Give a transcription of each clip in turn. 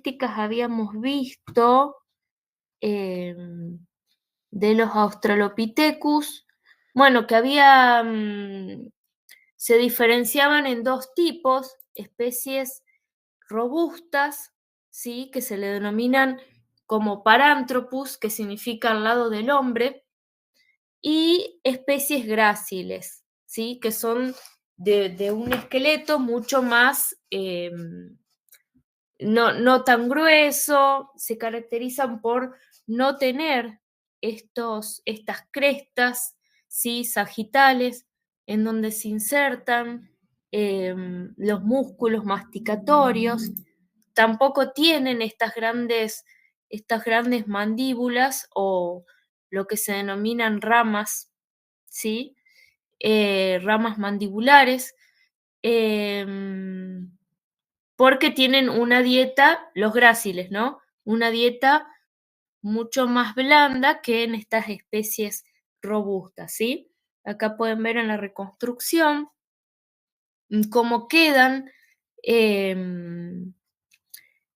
características habíamos visto de los Australopithecus? Bueno, que se diferenciaban en dos tipos: especies robustas, ¿sí? Que se le denominan como Paranthropus, que significa al lado del hombre, y especies gráciles, ¿sí? Que son de un esqueleto mucho más, no tan grueso, se caracterizan por no tener estas crestas, ¿sí? Sagitales, en donde se insertan los músculos masticatorios. Tampoco tienen estas grandes mandíbulas o lo que se denominan ramas, ¿sí? Ramas mandibulares, porque tienen una dieta, los gráciles, ¿no? Una dieta mucho más blanda que en estas especies robustas, ¿sí? Acá pueden ver en la reconstrucción cómo quedan,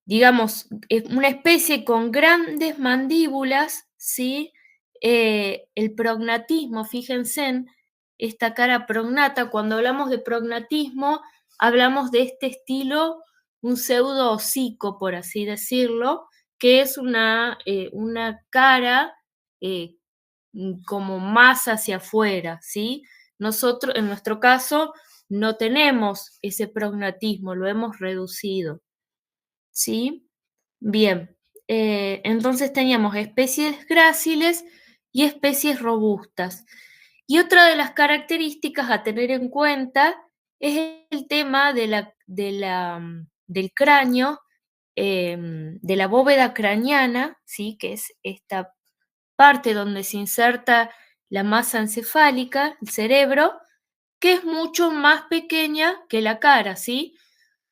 digamos, una especie con grandes mandíbulas, ¿sí? El prognatismo, fíjense en esta cara prognata. Cuando hablamos de prognatismo, hablamos de este estilo, un pseudo hocico, por así decirlo, que es una cara como más hacia afuera, ¿sí? Nosotros, en nuestro caso, no tenemos ese prognatismo, lo hemos reducido, ¿sí? Bien, entonces teníamos especies gráciles y especies robustas. Y otra de las características a tener en cuenta es el tema del cráneo, de la bóveda craneana, ¿sí? Que es esta parte donde se inserta la masa encefálica, el cerebro, que es mucho más pequeña que la cara, ¿sí?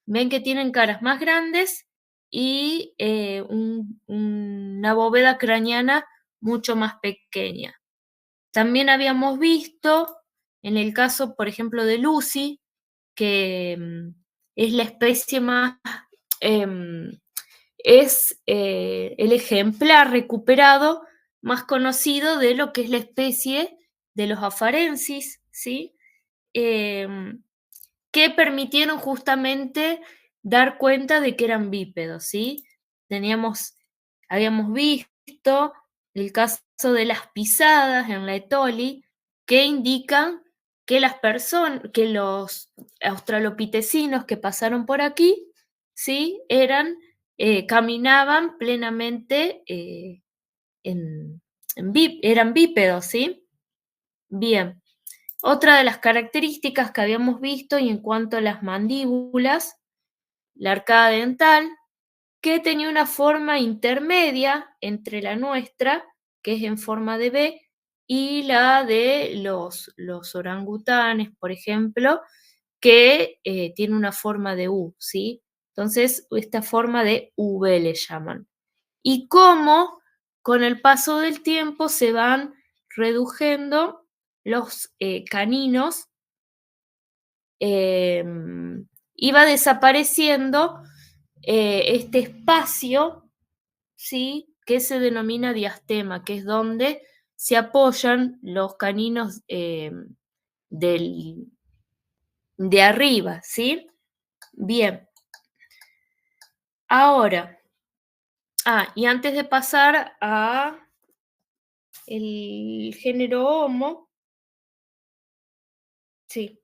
Ven que tienen caras más grandes y una bóveda craneana mucho más pequeña. También habíamos visto, en el caso, por ejemplo, de Lucy, que es la especie más, em, es el ejemplar recuperado más conocido de lo que es la especie de los afarensis, ¿sí? Em, que permitieron justamente dar cuenta de que eran bípedos, ¿sí? Habíamos visto el caso de las pisadas en la Etoli, que indican que que los australopitecinos que pasaron por aquí, ¿sí? Caminaban plenamente, eran bípedos, ¿sí? Bien. Otra de las características que habíamos visto, y en cuanto a las mandíbulas, la arcada dental, que tenía una forma intermedia entre la nuestra, que es en forma de B, y la de los orangutanes, por ejemplo, que tiene una forma de U, ¿sí? Entonces, esta forma de V le llaman. Y cómo con el paso del tiempo se van reduciendo los caninos, iba desapareciendo este espacio, ¿sí? Que se denomina diastema, que es donde se apoyan los caninos de arriba, ¿sí? Bien, ahora, y antes de pasar a el género Homo, sí,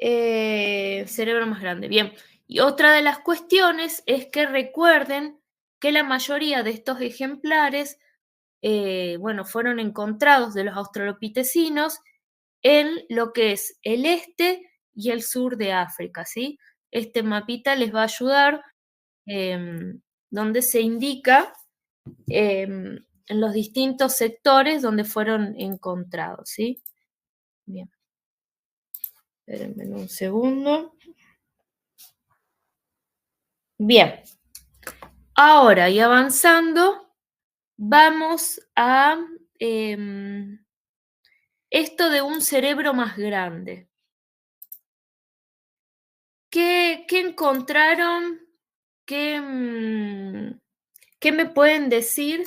cerebro más grande, bien. Y otra de las cuestiones es que recuerden que la mayoría de estos ejemplares, bueno, fueron encontrados de los australopitecinos en lo que es el este y el sur de África, ¿sí? Este mapita les va a ayudar, donde se indica en los distintos sectores donde fueron encontrados, ¿sí? Bien, espérenme un segundo. Bien, ahora y avanzando, vamos a esto de un cerebro más grande. ¿Qué encontraron qué me pueden decir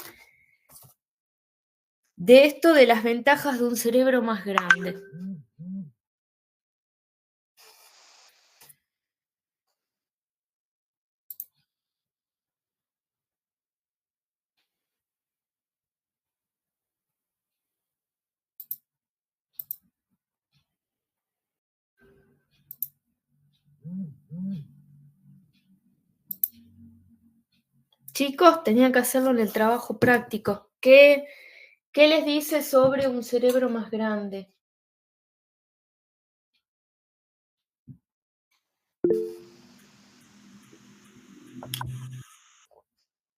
de esto de las ventajas de un cerebro más grande? Chicos, tenían que hacerlo en el trabajo práctico. ¿Qué les dice sobre un cerebro más grande?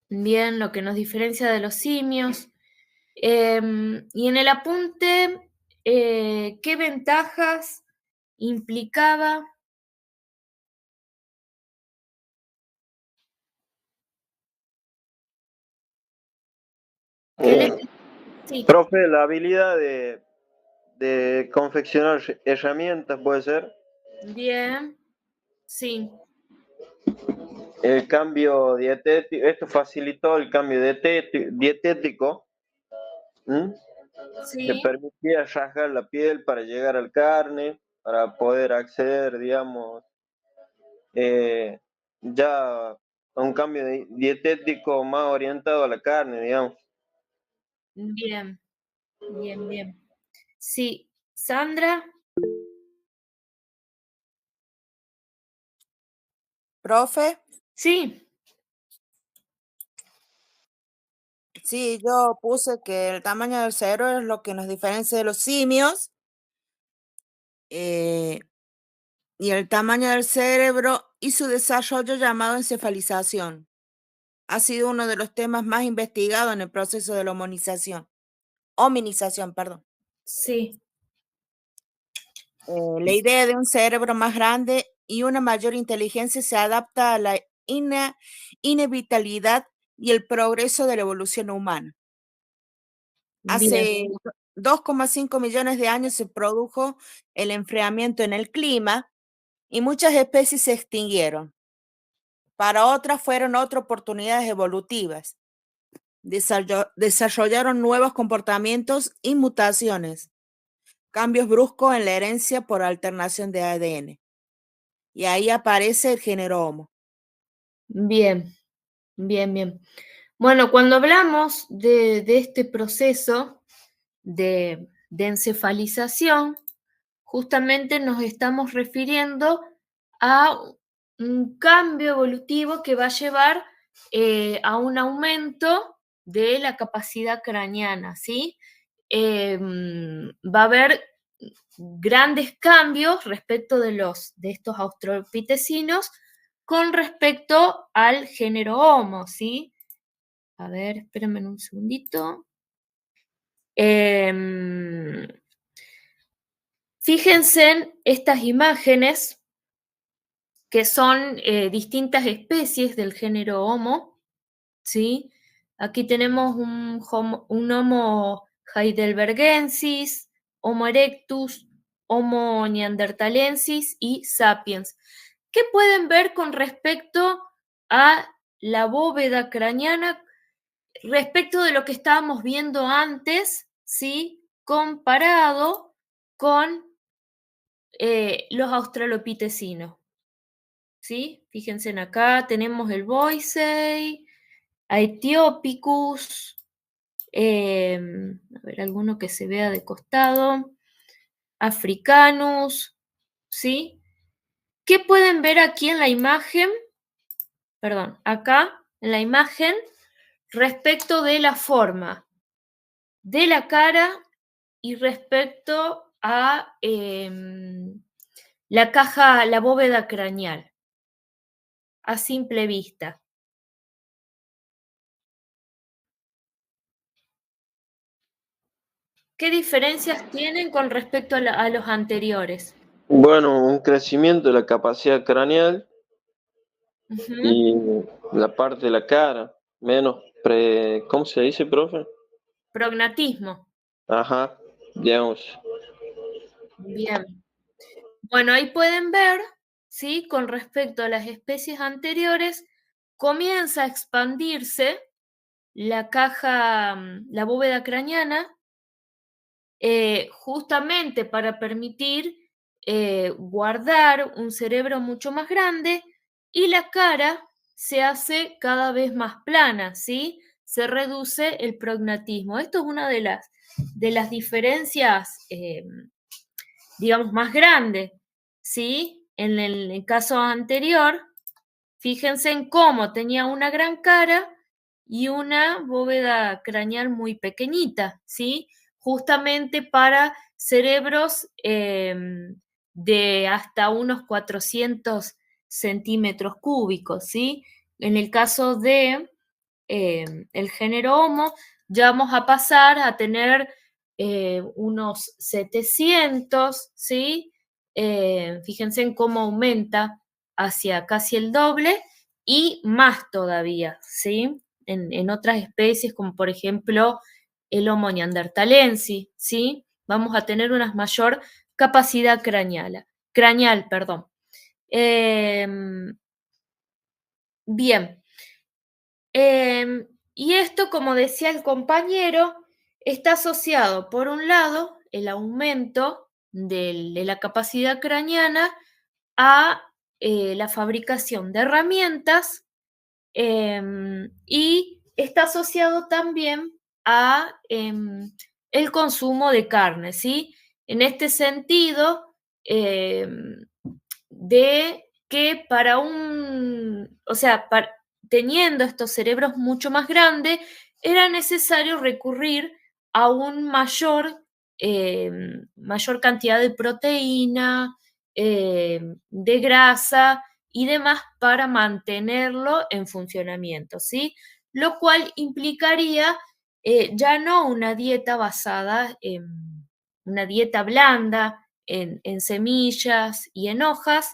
Bien, lo que nos diferencia de los simios. Y en el apunte, ¿qué ventajas implicaba? ¿Qué les Eh, sí, Profe, la habilidad de confeccionar herramientas puede ser bien, sí, el cambio dietético, esto facilitó el cambio dietético, ¿m? Que sí, permitía rasgar la piel para llegar al carne, para poder acceder, digamos, eh, ya a un cambio dietético más orientado a la carne, digamos. bien, bien, bien. Sí, Sandra, Profe, sí, sí, yo puse que el tamaño del cerebro es lo que nos diferencia de los simios, y el tamaño del cerebro y su desarrollo llamado encefalización. Ha sido uno de los temas más investigados en el proceso de la hominización, perdón. sí, La idea de un cerebro más grande y una mayor inteligencia se adapta a la inevitabilidad y el progreso de la evolución humana. bien, Hace 2,5 millones de años se produjo el enfriamiento en el clima y muchas especies se extinguieron. Para otras fueron otras oportunidades evolutivas. Desarrollaron nuevos comportamientos y mutaciones, cambios bruscos en la herencia por alternación de ADN. Y ahí aparece el género Homo. bien, bien, bien. Bueno, cuando hablamos de este proceso de encefalización, justamente nos estamos refiriendo a un cambio evolutivo que va a llevar a un aumento de la capacidad craneana, ¿sí? Va a haber grandes cambios respecto de estos australopitecinos con respecto al género Homo, ¿sí? A ver, espérenme un segundito. Em, Fíjense en estas imágenes que son distintas especies del género Homo, ¿sí? Aquí tenemos un Homo heidelbergensis, Homo erectus, Homo neanderthalensis y sapiens. ¿Qué pueden ver con respecto a la bóveda craneana respecto de lo que estábamos viendo antes, ¿sí? Comparado con los australopitecinos, ¿sí? Fíjense en acá, tenemos el Boisei, Aethiopicus, a ver, alguno que se vea de costado, Africanus, ¿sí? ¿Qué pueden ver aquí en la imagen? Perdón, acá en la imagen respecto de la forma de la cara y respecto a la caja, la bóveda craneal, a simple vista. ¿Qué diferencias tienen con respecto a los anteriores? Bueno, un crecimiento de la capacidad craneal Ujú. y la parte de la cara, menos ¿cómo se dice, profe? Prognatismo. Ajá, digamos. Bien. Bueno, ahí pueden ver, ¿sí? Con respecto a las especies anteriores, comienza a expandirse la caja, la bóveda craneana, justamente para permitir guardar un cerebro mucho más grande, y la cara se hace cada vez más plana, ¿sí? Se reduce el prognatismo. Esto es una de las diferencias, digamos, más grandes, ¿sí? En el caso anterior, fíjense en cómo tenía una gran cara y una bóveda craneal muy pequeñita, ¿sí? Justamente para cerebros de hasta unos 400 centímetros cúbicos, ¿sí? En el caso de el género Homo, ya vamos a pasar a tener unos 700, ¿sí? Fíjense en cómo aumenta hacia casi el doble y más todavía, ¿sí? En otras especies, como por ejemplo el Homo neanderthalensis, ¿sí? Vamos a tener una mayor capacidad craneal, perdón. Bien. Y esto, como decía el compañero, está asociado, por un lado, el aumento de la capacidad craneana a la fabricación de herramientas, y está asociado también a el consumo de carne, ¿sí? En este sentido, de que teniendo estos cerebros mucho más grandes, era necesario recurrir a un mayor cantidad de proteína, de grasa y demás para mantenerlo en funcionamiento, ¿sí? Lo cual implicaría ya no una dieta basada en una dieta blanda, en semillas y en hojas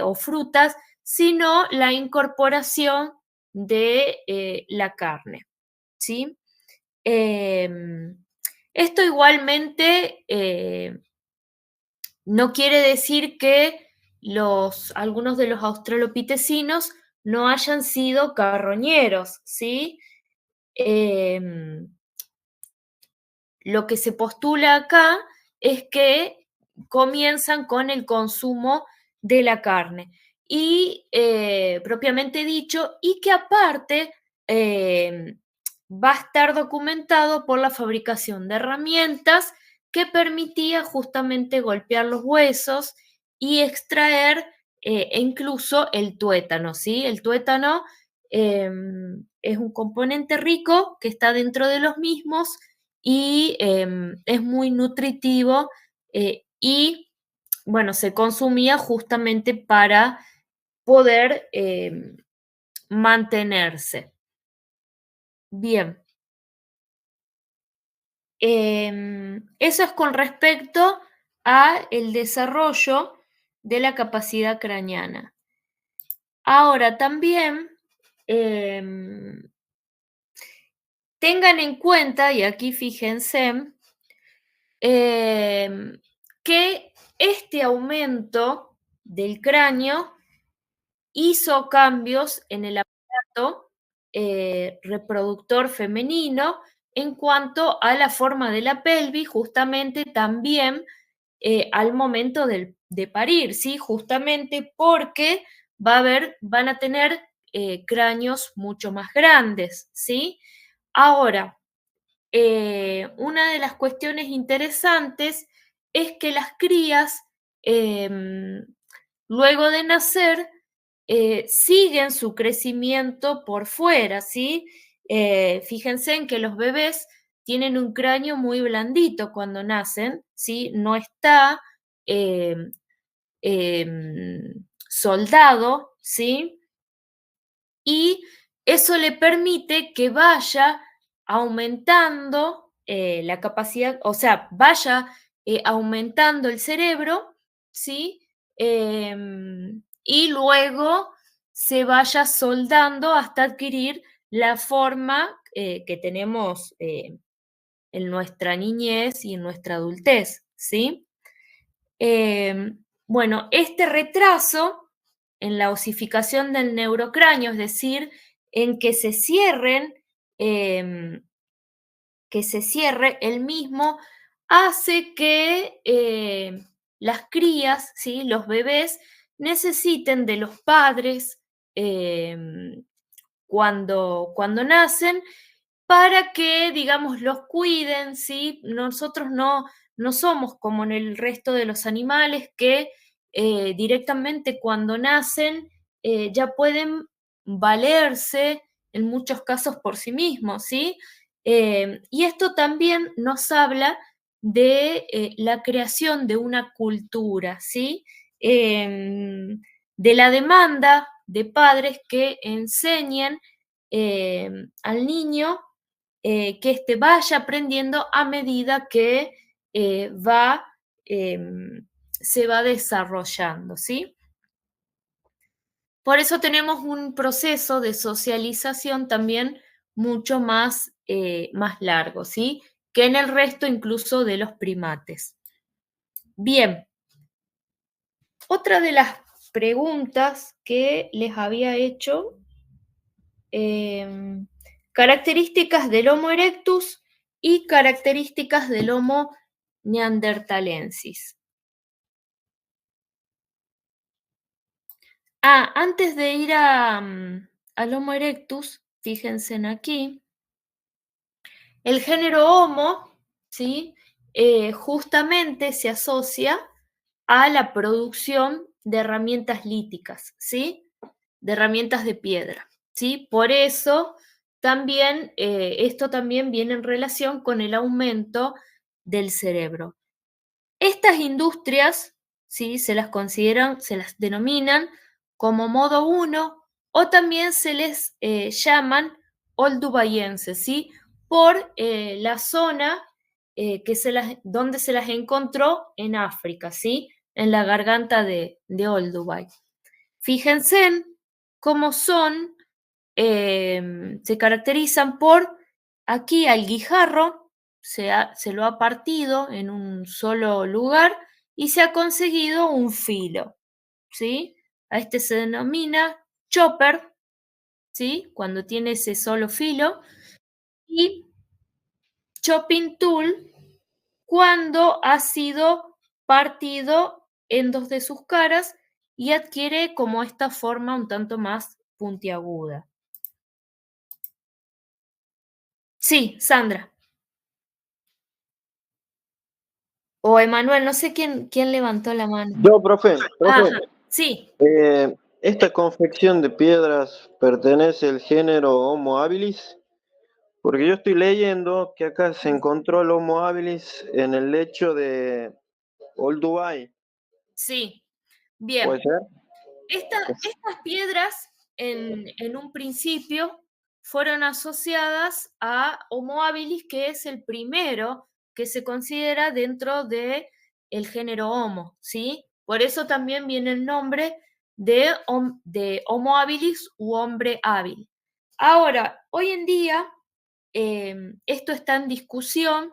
o frutas, sino la incorporación de la carne, ¿sí? Esto igualmente no quiere decir que algunos de los australopitecinos no hayan sido carroñeros, ¿sí? Lo que se postula acá es que comienzan con el consumo de la carne y propiamente dicho, y que aparte va a estar documentado por la fabricación de herramientas que permitía justamente golpear los huesos y extraer incluso el tuétano, ¿sí? El tuétano es un componente rico que está dentro de los mismos y es muy nutritivo y, bueno, se consumía justamente para poder mantenerse. Bien. Eso es con respecto a el desarrollo de la capacidad craneana. Ahora también tengan en cuenta, y aquí fíjense, que este aumento del cráneo hizo cambios en el aparato reproductor femenino en cuanto a la forma de la pelvis, justamente también al momento de parir, ¿sí? Justamente porque van a tener cráneos mucho más grandes, ¿sí? Ahora, una de las cuestiones interesantes es que las crías, luego de nacer, siguen su crecimiento por fuera, ¿sí? Fíjense en que los bebés tienen un cráneo muy blandito cuando nacen, ¿sí? No está soldado, ¿sí? Y eso le permite que vaya aumentando la capacidad, o sea, vaya aumentando el cerebro, ¿sí? Y luego se vaya soldando hasta adquirir la forma que tenemos en nuestra niñez y en nuestra adultez, ¿sí? Bueno, este retraso en la osificación del neurocráneo, es decir, en que se cierre el mismo, hace que las crías, ¿sí? Los bebés, necesiten de los padres cuando nacen, para que, digamos, los cuiden, ¿sí? Nosotros no somos como en el resto de los animales que directamente cuando nacen ya pueden valerse en muchos casos por sí mismos, ¿sí? Y esto también nos habla de la creación de una cultura, ¿sí? De la demanda de padres que enseñen al niño que éste vaya aprendiendo a medida que se va desarrollando, ¿sí? Por eso tenemos un proceso de socialización también mucho más largo, ¿sí? Que en el resto incluso de los primates. Bien, otra de las preguntas que les había hecho, características del Homo erectus y características del Homo neanderthalensis. Antes de ir al Homo erectus, fíjense en aquí, el género Homo, ¿sí? Justamente se asocia a la producción de herramientas líticas, ¿sí? De herramientas de piedra, ¿sí? Por eso también, esto también viene en relación con el aumento del cerebro. Estas industrias, ¿sí? Se las denominan como modo 1 o también se les llaman oldubayenses, ¿sí? Por la zona donde se las encontró en África, ¿sí? En la garganta de Olduvai. Fíjense en cómo son, se caracterizan por, aquí al guijarro se lo ha partido en un solo lugar y se ha conseguido un filo, ¿sí? A este se denomina chopper, ¿sí? Cuando tiene ese solo filo, y chopping tool cuando ha sido partido en dos de sus caras y adquiere como esta forma un tanto más puntiaguda. Sí, Sandra. O Emanuel, no sé quién levantó la mano. Yo, profe. Ajá, sí. ¿Esta confección de piedras pertenece al género Homo habilis? Porque yo estoy leyendo que acá se encontró el Homo habilis en el lecho de Olduvai. Sí, bien. ¿Puede ser? Estas piedras en un principio fueron asociadas a Homo habilis, que es el primero que se considera dentro del género Homo, ¿sí? Por eso también viene el nombre de Homo habilis u hombre hábil. Ahora, hoy en día, esto está en discusión,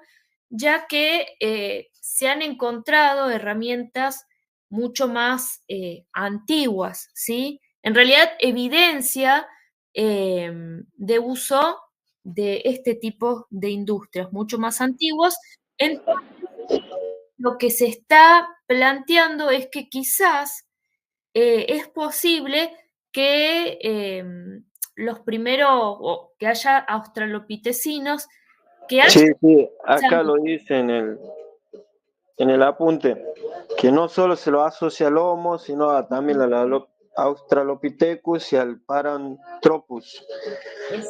ya que se han encontrado herramientas mucho más antiguas, ¿sí? En realidad, evidencia de uso de este tipo de industrias mucho más antiguos. Entonces, lo que se está planteando es que quizás es posible que los primeros, o que haya australopitecinos que Sí, hayan... acá lo dice en el apunte, que no solo se lo asocia al Homo, sino también al Australopithecus y al Paranthropus.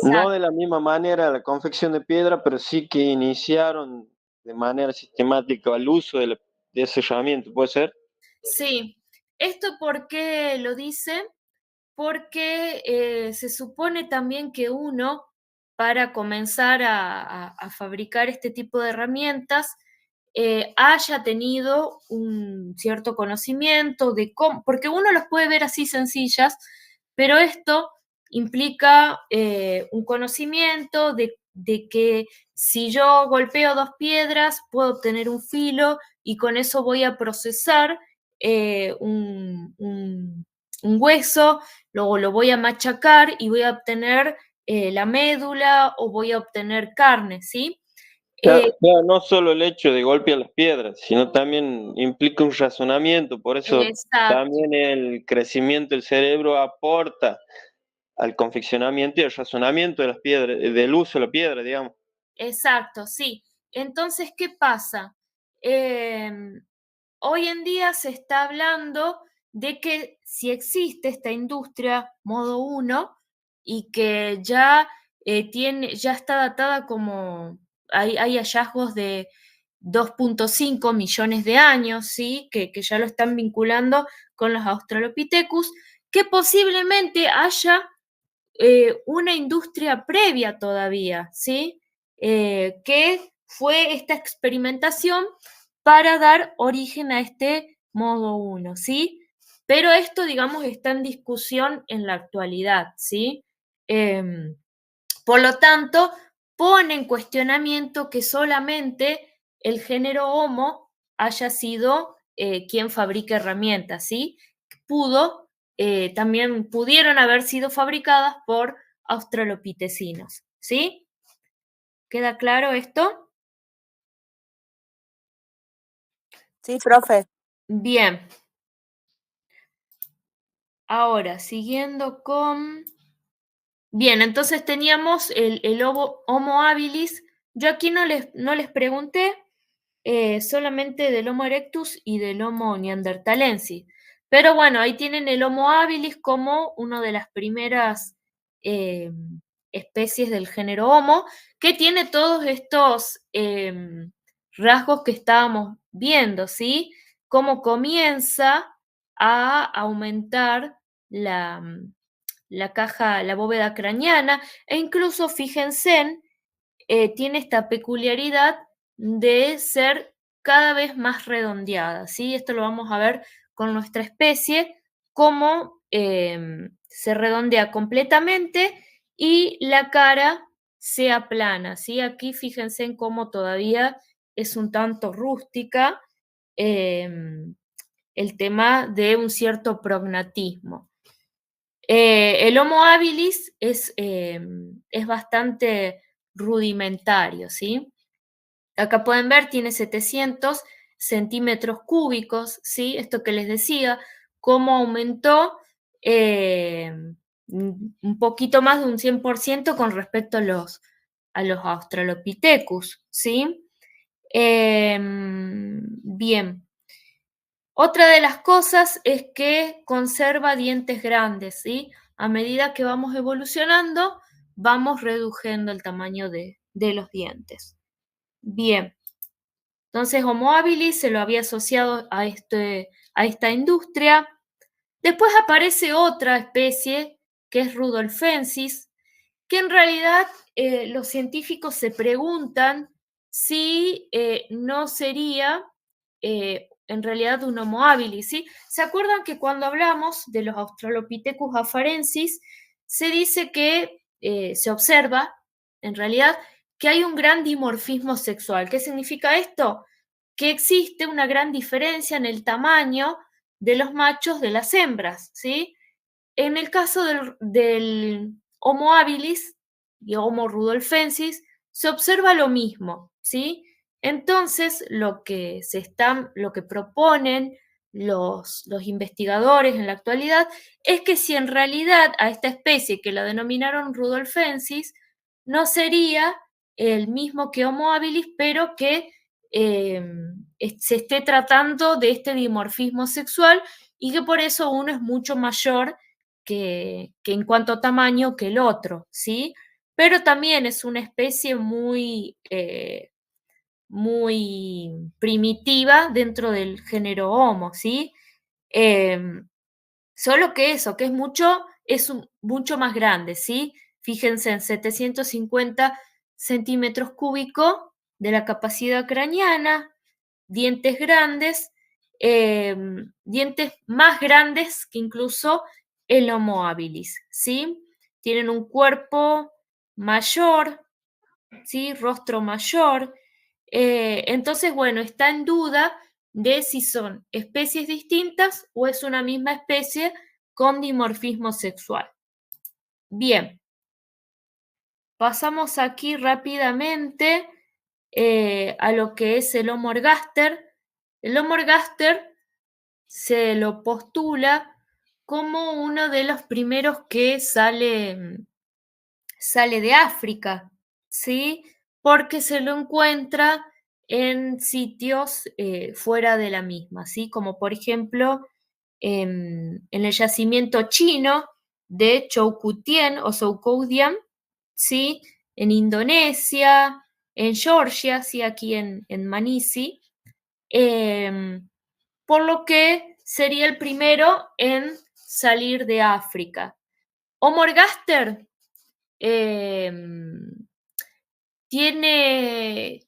No de la misma manera la confección de piedra, pero sí que iniciaron de manera sistemática el uso de esa herramienta, ¿puede ser? Sí. ¿Esto por qué lo dice? Porque se supone también que uno, para comenzar a fabricar este tipo de herramientas, haya tenido un cierto conocimiento de cómo, porque uno los puede ver así sencillas, pero esto implica un conocimiento de que si yo golpeo dos piedras, puedo obtener un filo y con eso voy a procesar hueso, luego lo voy a machacar y voy a obtener la médula o voy a obtener carne, ¿sí? Claro, claro, no solo el hecho de golpear las piedras, sino también implica un razonamiento, por eso Exacto, también el crecimiento del cerebro aporta al confeccionamiento y al razonamiento de las piedras, del uso de la piedra, digamos. exacto, sí. Entonces, ¿qué pasa? Hoy en día se está hablando de que si existe esta industria modo 1 y que ya, ya está datada como hay hallazgos de 2.5 millones de años, ¿sí? Que ya lo están vinculando con los Australopithecus, que posiblemente haya una industria previa todavía, ¿sí? Que fue esta experimentación para dar origen a este modo 1, ¿sí? Pero esto, digamos, está en discusión en la actualidad, ¿sí? Por lo tanto, pone en cuestionamiento que solamente el género Homo haya sido quien fabrique herramientas, ¿sí? También pudieron haber sido fabricadas por australopitecinos, ¿sí? ¿Queda claro esto? Sí, profe. Bien. Ahora, siguiendo con... Bien, entonces teníamos el Homo habilis. Yo aquí no les pregunté, solamente del Homo erectus y del Homo neanderthalensis. Pero bueno, ahí tienen el Homo habilis como una de las primeras eh, especies del género Homo, que tiene todos estos rasgos que estábamos viendo, ¿sí? Cómo comienza a aumentar la caja, la bóveda craneana, e incluso fíjense, tiene esta peculiaridad de ser cada vez más redondeada, ¿sí? Esto lo vamos a ver con nuestra especie, cómo se redondea completamente y la cara se aplana, ¿sí? Aquí fíjense en cómo todavía es un tanto rústica el tema de un cierto prognatismo. El Homo habilis es bastante rudimentario, ¿sí? Acá pueden ver, tiene 700 centímetros cúbicos, ¿sí? Esto que les decía, cómo aumentó un poquito más de un 100% con respecto a los Australopithecus, ¿sí? Bien. Otra de las cosas es que conserva dientes grandes, ¿sí? A medida que vamos evolucionando, vamos reduciendo el tamaño de los dientes. Bien, entonces Homo habilis se lo había asociado a esta industria. Después aparece otra especie, que es Rudolfensis, que en realidad los científicos se preguntan si no sería en realidad un Homo habilis, ¿sí? ¿Se acuerdan que cuando hablamos de los Australopithecus afarensis, se dice que se observa, en realidad, que hay un gran dimorfismo sexual? ¿Qué significa esto? Que existe una gran diferencia en el tamaño de los machos de las hembras, ¿sí? En el caso del Homo habilis y Homo rudolfensis, se observa lo mismo, ¿sí? Entonces, lo que proponen los investigadores en la actualidad es que si en realidad a esta especie que la denominaron rudolfensis no sería el mismo que Homo habilis, pero que se esté tratando de este dimorfismo sexual y que por eso uno es mucho mayor que en cuanto a tamaño que el otro, ¿sí? Pero también es una especie muy primitiva dentro del género Homo, ¿sí? Solo que eso, que mucho más grande, ¿sí? Fíjense en 750 centímetros cúbicos de la capacidad craneana, dientes grandes, dientes más grandes que incluso el Homo habilis, ¿sí? Tienen un cuerpo mayor, ¿sí? Rostro mayor. Entonces, bueno, está en duda de si son especies distintas o es una misma especie con dimorfismo sexual. Bien, pasamos aquí rápidamente a lo que es el Homo ergaster. El Homo ergaster se lo postula como uno de los primeros que sale de África, ¿sí? Porque se lo encuentra en sitios fuera de la misma, ¿sí? Como por ejemplo en el yacimiento chino de Choukutien o Zoukoudian, ¿sí? En Indonesia, en Georgia, ¿sí? Aquí en Manisi, por lo que sería el primero en salir de África. Homo ergaster tiene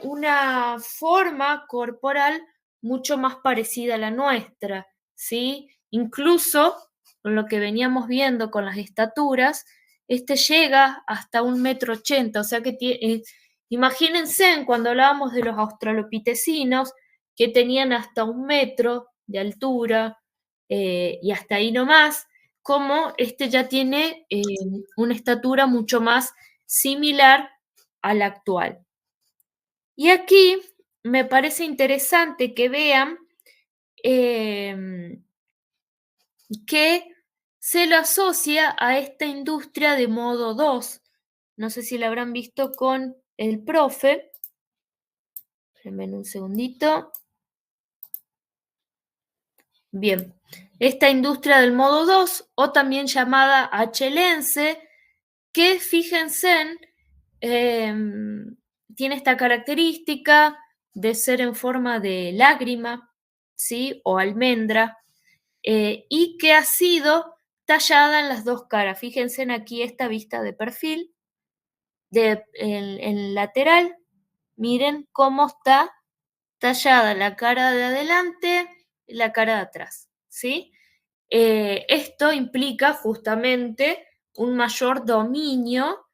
una forma corporal mucho más parecida a la nuestra, ¿sí? Incluso con lo que veníamos viendo con las estaturas, llega hasta 1,80 m, o sea que imagínense cuando hablábamos de los australopitecinos que tenían hasta 1 metro de altura y hasta ahí nomás, como ya tiene una estatura mucho más similar a la actual. Y aquí me parece interesante que vean que se lo asocia a esta industria de modo 2. No sé si la habrán visto con el profe. Espérenme un segundito. Bien, esta industria del modo 2, o también llamada achelense, que fíjense, tiene esta característica de ser en forma de lágrima, ¿sí? O almendra, y que ha sido tallada en las dos caras. Fíjense aquí esta vista de perfil, en lateral, miren cómo está tallada la cara de adelante y la cara de atrás, ¿sí? Esto implica justamente un mayor dominio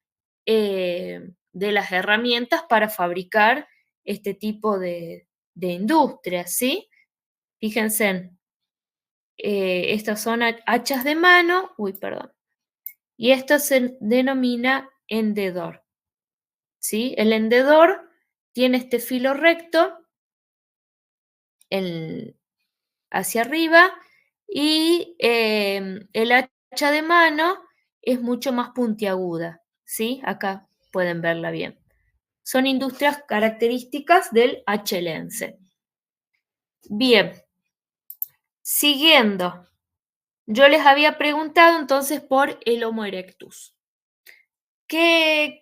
de las herramientas para fabricar este tipo de industrias, ¿sí? Fíjense, estas son hachas de mano, perdón, y esto se denomina hendedor, ¿sí? El hendedor tiene este filo recto hacia arriba y el hacha de mano es mucho más puntiaguda, ¿sí? Acá pueden verla bien. Son industrias características del achelense. Bien, siguiendo. Yo les había preguntado entonces por el Homo erectus. ¿Qué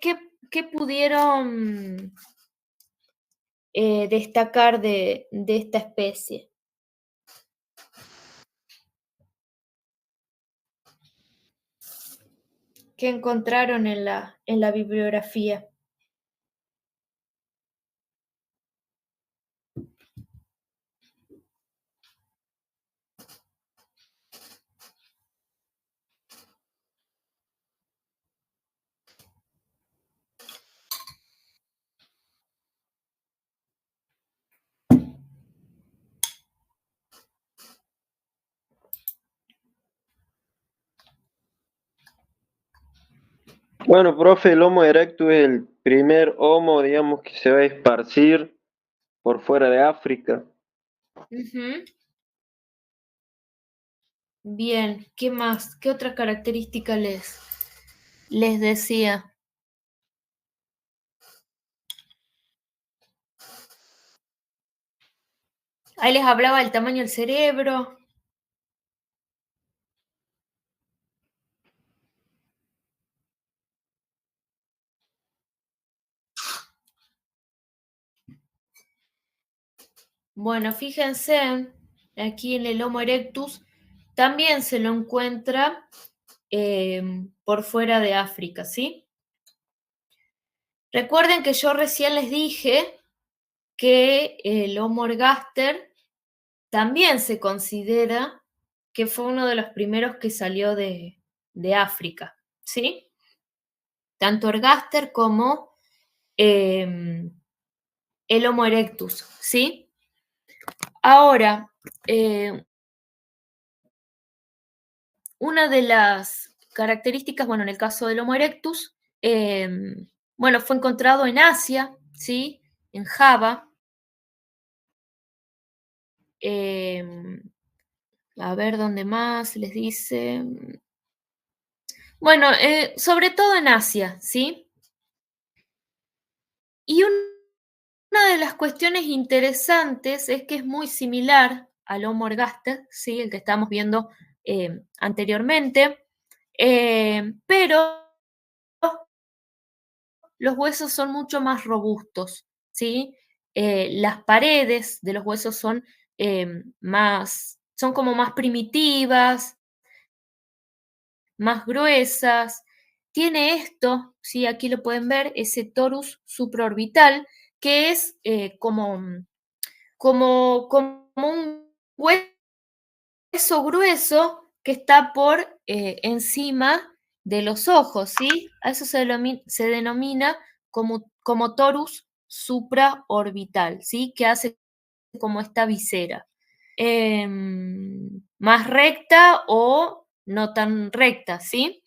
pudieron destacar de esta especie? ¿Qué encontraron en la bibliografía? Bueno, profe, el Homo erectus es el primer Homo, digamos, que se va a esparcir por fuera de África. Ujú. Bien, ¿qué más? ¿Qué otra característica les decía? Ahí les hablaba del tamaño del cerebro. Bueno, fíjense, aquí en el Homo erectus también se lo encuentra por fuera de África, ¿sí? Recuerden que yo recién les dije que el Homo ergaster también se considera que fue uno de los primeros que salió de África, ¿sí? Tanto ergaster como el Homo erectus, ¿sí? Ahora, una de las características, bueno, en el caso del Homo erectus, bueno, fue encontrado en Asia, ¿sí? En Java. A ver, ¿dónde más les dice? Bueno, sobre todo en Asia, ¿sí? Y una de las cuestiones interesantes es que es muy similar al Homo ergaster, ¿sí? El que estábamos viendo anteriormente, pero los huesos son mucho más robustos, ¿sí? Las paredes de los huesos son son como más primitivas, más gruesas. Tiene esto, ¿sí? Aquí lo pueden ver, ese torus supraorbital, que es como un hueso grueso que está por encima de los ojos, ¿sí? A eso se denomina como torus supraorbital, ¿sí? Que hace como esta visera. Más recta o no tan recta, ¿sí?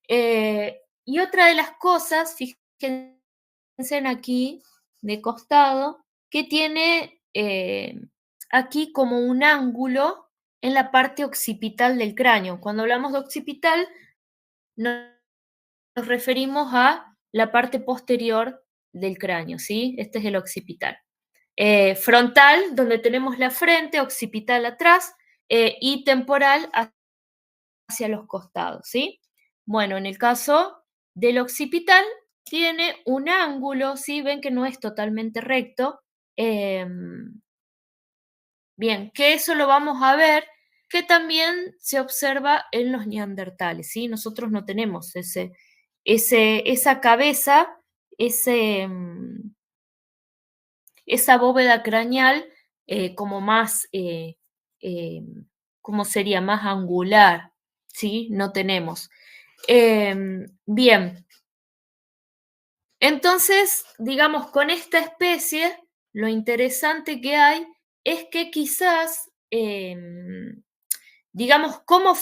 Y otra de las cosas, fíjense aquí de costado, que tiene aquí como un ángulo en la parte occipital del cráneo. Cuando hablamos de occipital, nos referimos a la parte posterior del cráneo, ¿sí? Este es el occipital. Frontal, donde tenemos la frente, occipital atrás, y temporal hacia los costados, ¿sí? Bueno, en el caso del occipital, tiene un ángulo, ¿sí? Ven que no es totalmente recto. Bien, que eso lo vamos a ver, que también se observa en los neandertales, ¿sí? Nosotros no tenemos esa cabeza, esa bóveda craneal como más, ¿cómo sería? Más angular, ¿sí? No tenemos. Bien, entonces, digamos, con esta especie, lo interesante que hay es que quizás, digamos, ¿cómo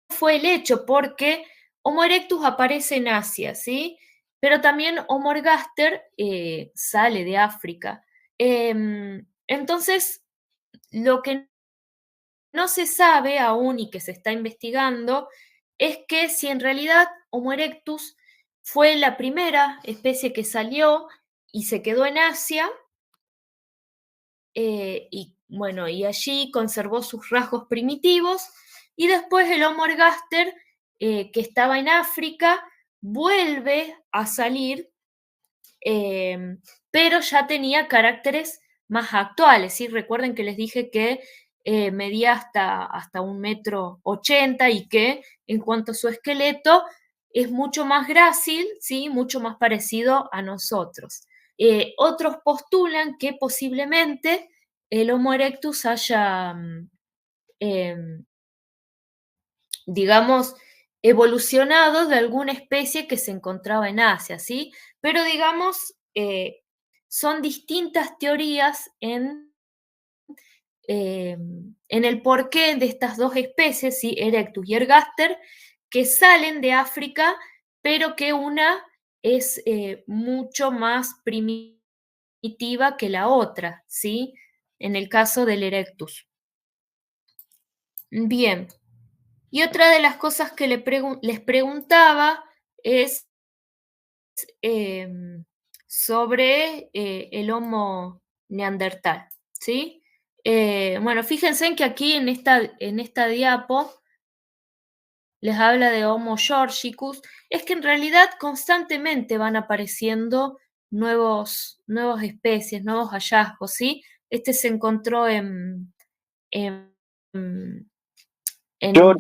fue el hecho? Porque Homo erectus aparece en Asia, ¿sí? Pero también Homo ergaster sale de África. Entonces, lo que no se sabe aún y que se está investigando es que si en realidad Homo erectus fue la primera especie que salió y se quedó en Asia, y bueno, y allí conservó sus rasgos primitivos, y después el Homo ergaster, que estaba en África, vuelve a salir, pero ya tenía caracteres más actuales, ¿sí? Recuerden que les dije que medía hasta 1,80 m y que en cuanto a su esqueleto es mucho más grácil, ¿sí? Mucho más parecido a nosotros. Otros postulan que posiblemente el Homo erectus haya, digamos, evolucionado de alguna especie que se encontraba en Asia, ¿sí? Pero digamos, son distintas teorías en el porqué de estas dos especies, ¿sí? Erectus y ergaster, que salen de África, pero que una es mucho más primitiva que la otra, ¿sí? En el caso del erectus. Bien. Y otra de las cosas que les preguntaba es sobre el Homo neandertal, ¿sí? Bueno, fíjense en que aquí en esta diapo les habla de Homo georgicus, es que en realidad constantemente van apareciendo nuevas especies, nuevos hallazgos, ¿sí? Este se encontró en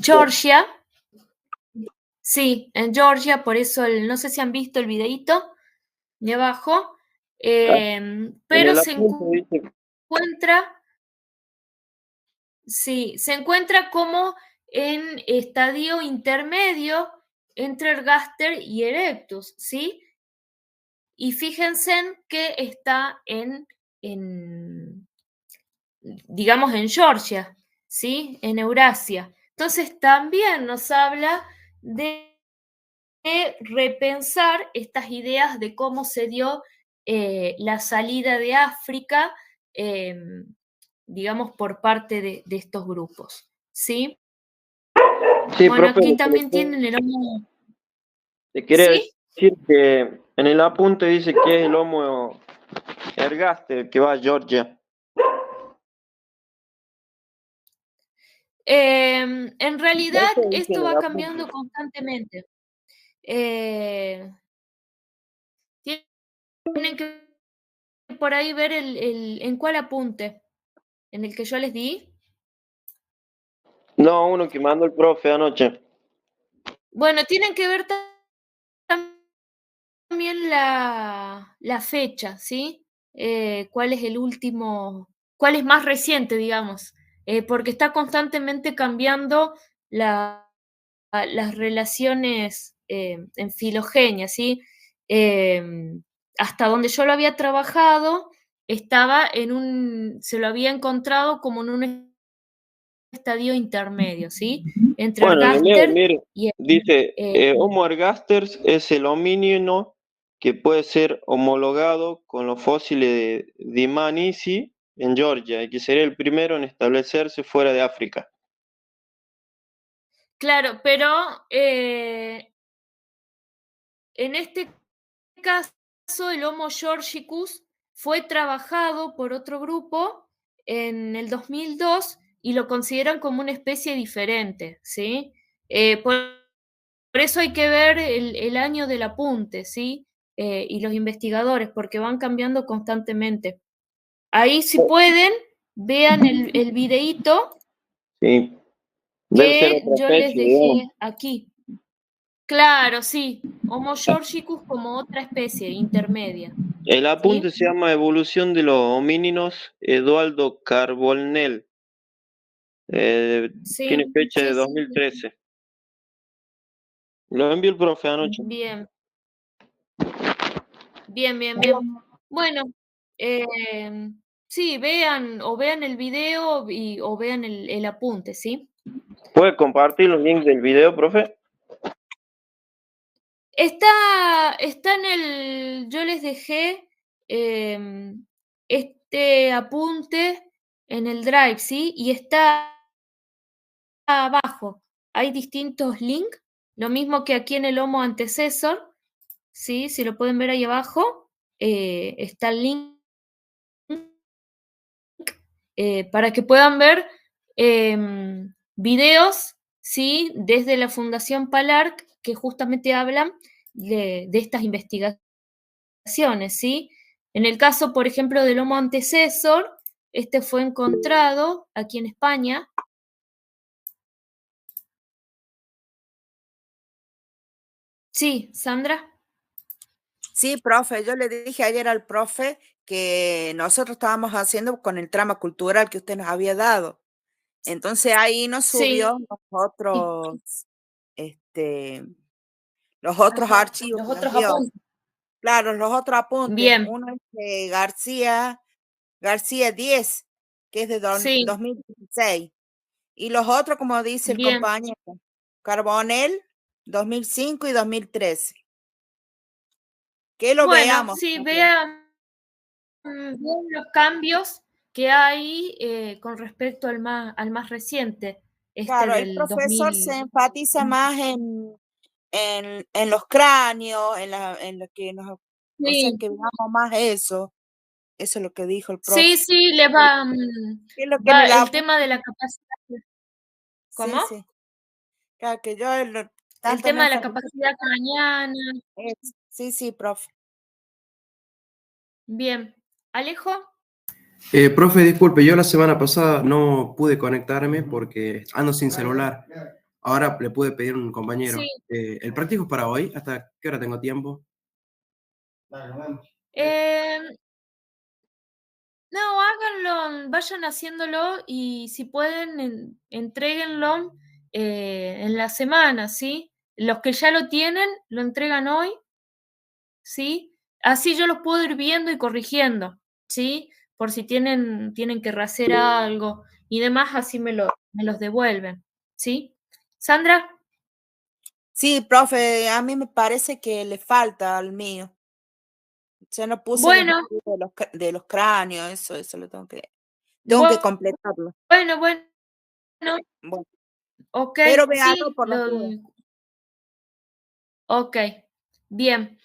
Georgia. Sí, en Georgia, por eso no sé si han visto el videíto de abajo, En pero el se apunte dice, encuentra, sí, se encuentra como en estadio intermedio entre ergaster y erectus, ¿sí? Y fíjense que está digamos, en Georgia, ¿sí? En Eurasia. Entonces también nos habla de repensar estas ideas de cómo se dio la salida de África, digamos, por parte de estos grupos, ¿sí? Sí, Bueno, profe, aquí también tienen el Homo, te quería ¿sí? decir que en el apunte dice que es el Homo ergaster que va a Georgia. En realidad Eso dice esto en el va apunte. cambiando constantemente. Tienen que por ahí ver en cuál apunte, en el que yo les di. No, uno que mandó el profe anoche. Bueno, tienen que ver también la fecha, ¿sí? ¿Cuál es el último, cuál es más reciente, digamos? Porque está constantemente cambiando las relaciones en filogenia, ¿sí? Hasta donde yo lo había trabajado, estaba se lo había encontrado como en un estadio intermedio, ¿sí? Entre Bueno, le leo, Ergaster mire, y dice, eh, Homo ergaster es el homínido que puede ser homologado con los fósiles de Dmanisi en Georgia y que sería el primero en establecerse fuera de África. claro, pero en este caso el Homo georgicus fue trabajado por otro grupo en el 2002 y lo consideran como una especie diferente, ¿sí? Por eso hay que ver el año del apunte, ¿sí? Y los investigadores, porque van cambiando constantemente. Ahí, si pueden, vean el videíto Sí, debe ser que otra yo les especie, digamos. dejé aquí. Claro, sí, Homo georgicus como otra especie intermedia, El apunte ¿sí? se llama Evolución de los homínidos Eduardo Carbonell. Tiene Sí, fecha de sí, sí, sí. 2013. Lo envió el profe anoche. Bien, bien, bien, bien. Bueno, sí, vean el video o vean el apunte, ¿sí? ¿Puede compartir los links del video, profe? Está yo les dejé este apunte en el Drive, ¿sí? Y está abajo. Hay distintos links, lo mismo que aquí en el Homo antecesor, ¿sí? Si lo pueden ver ahí abajo, está el link para que puedan ver videos, ¿sí? Desde la Fundación PALARC que justamente hablan de estas investigaciones, ¿sí? En el caso, por ejemplo, del Homo antecesor, este fue encontrado aquí en España. Sí, Sandra. Sí, profe, yo le dije ayer al profe que nosotros estábamos haciendo con el trama cultural que usted nos había dado. Entonces ahí nos subió Sí, este, los otros ajá, archivos los que nos otros dio. apuntes. Claro, los otros apuntes. Bien, Uno es de García 10, que es de sí, 2016. Y los otros, como dice el bien. compañero, Carbonell, 2005 y 2013. Que lo Bueno, veamos sí, también. vean los cambios que hay con respecto al más reciente, este Claro, el del profesor se 2000. enfatiza más en los cráneos, en lo que nos, o sea, Sí, que veamos más eso. Eso es lo que dijo el sí, profe. sí, ¿Qué es lo que en va el el apunte? tema de la capacidad. Sí, ¿Cómo? sí. Claro que yo El tanto me tema de la enfatizó. capacidad craneana. Sí, sí, profe. Bien. Alejo, Profe, disculpe, yo la semana pasada no pude conectarme porque ando sin celular. Ahora le pude pedir a un sí. compañero. ¿El práctico es para hoy? ¿Hasta qué hora tengo tiempo? Eh, no, háganlo, vayan haciéndolo y si pueden, entréguenlo en la semana, ¿sí? Los que ya lo tienen, lo entregan hoy, ¿sí? Así yo los puedo ir viendo y corrigiendo, ¿sí? Por si tienen que rehacer algo y demás, así me los devuelven, ¿sí? Sandra. Sí, profe, a mí me parece que le falta al mío. Ya no puse los Bueno, estudios de los cráneos, eso lo tengo que bueno, completarlo. bueno, Bueno, ok, pero véalo sí, por las dudas. ok, bien.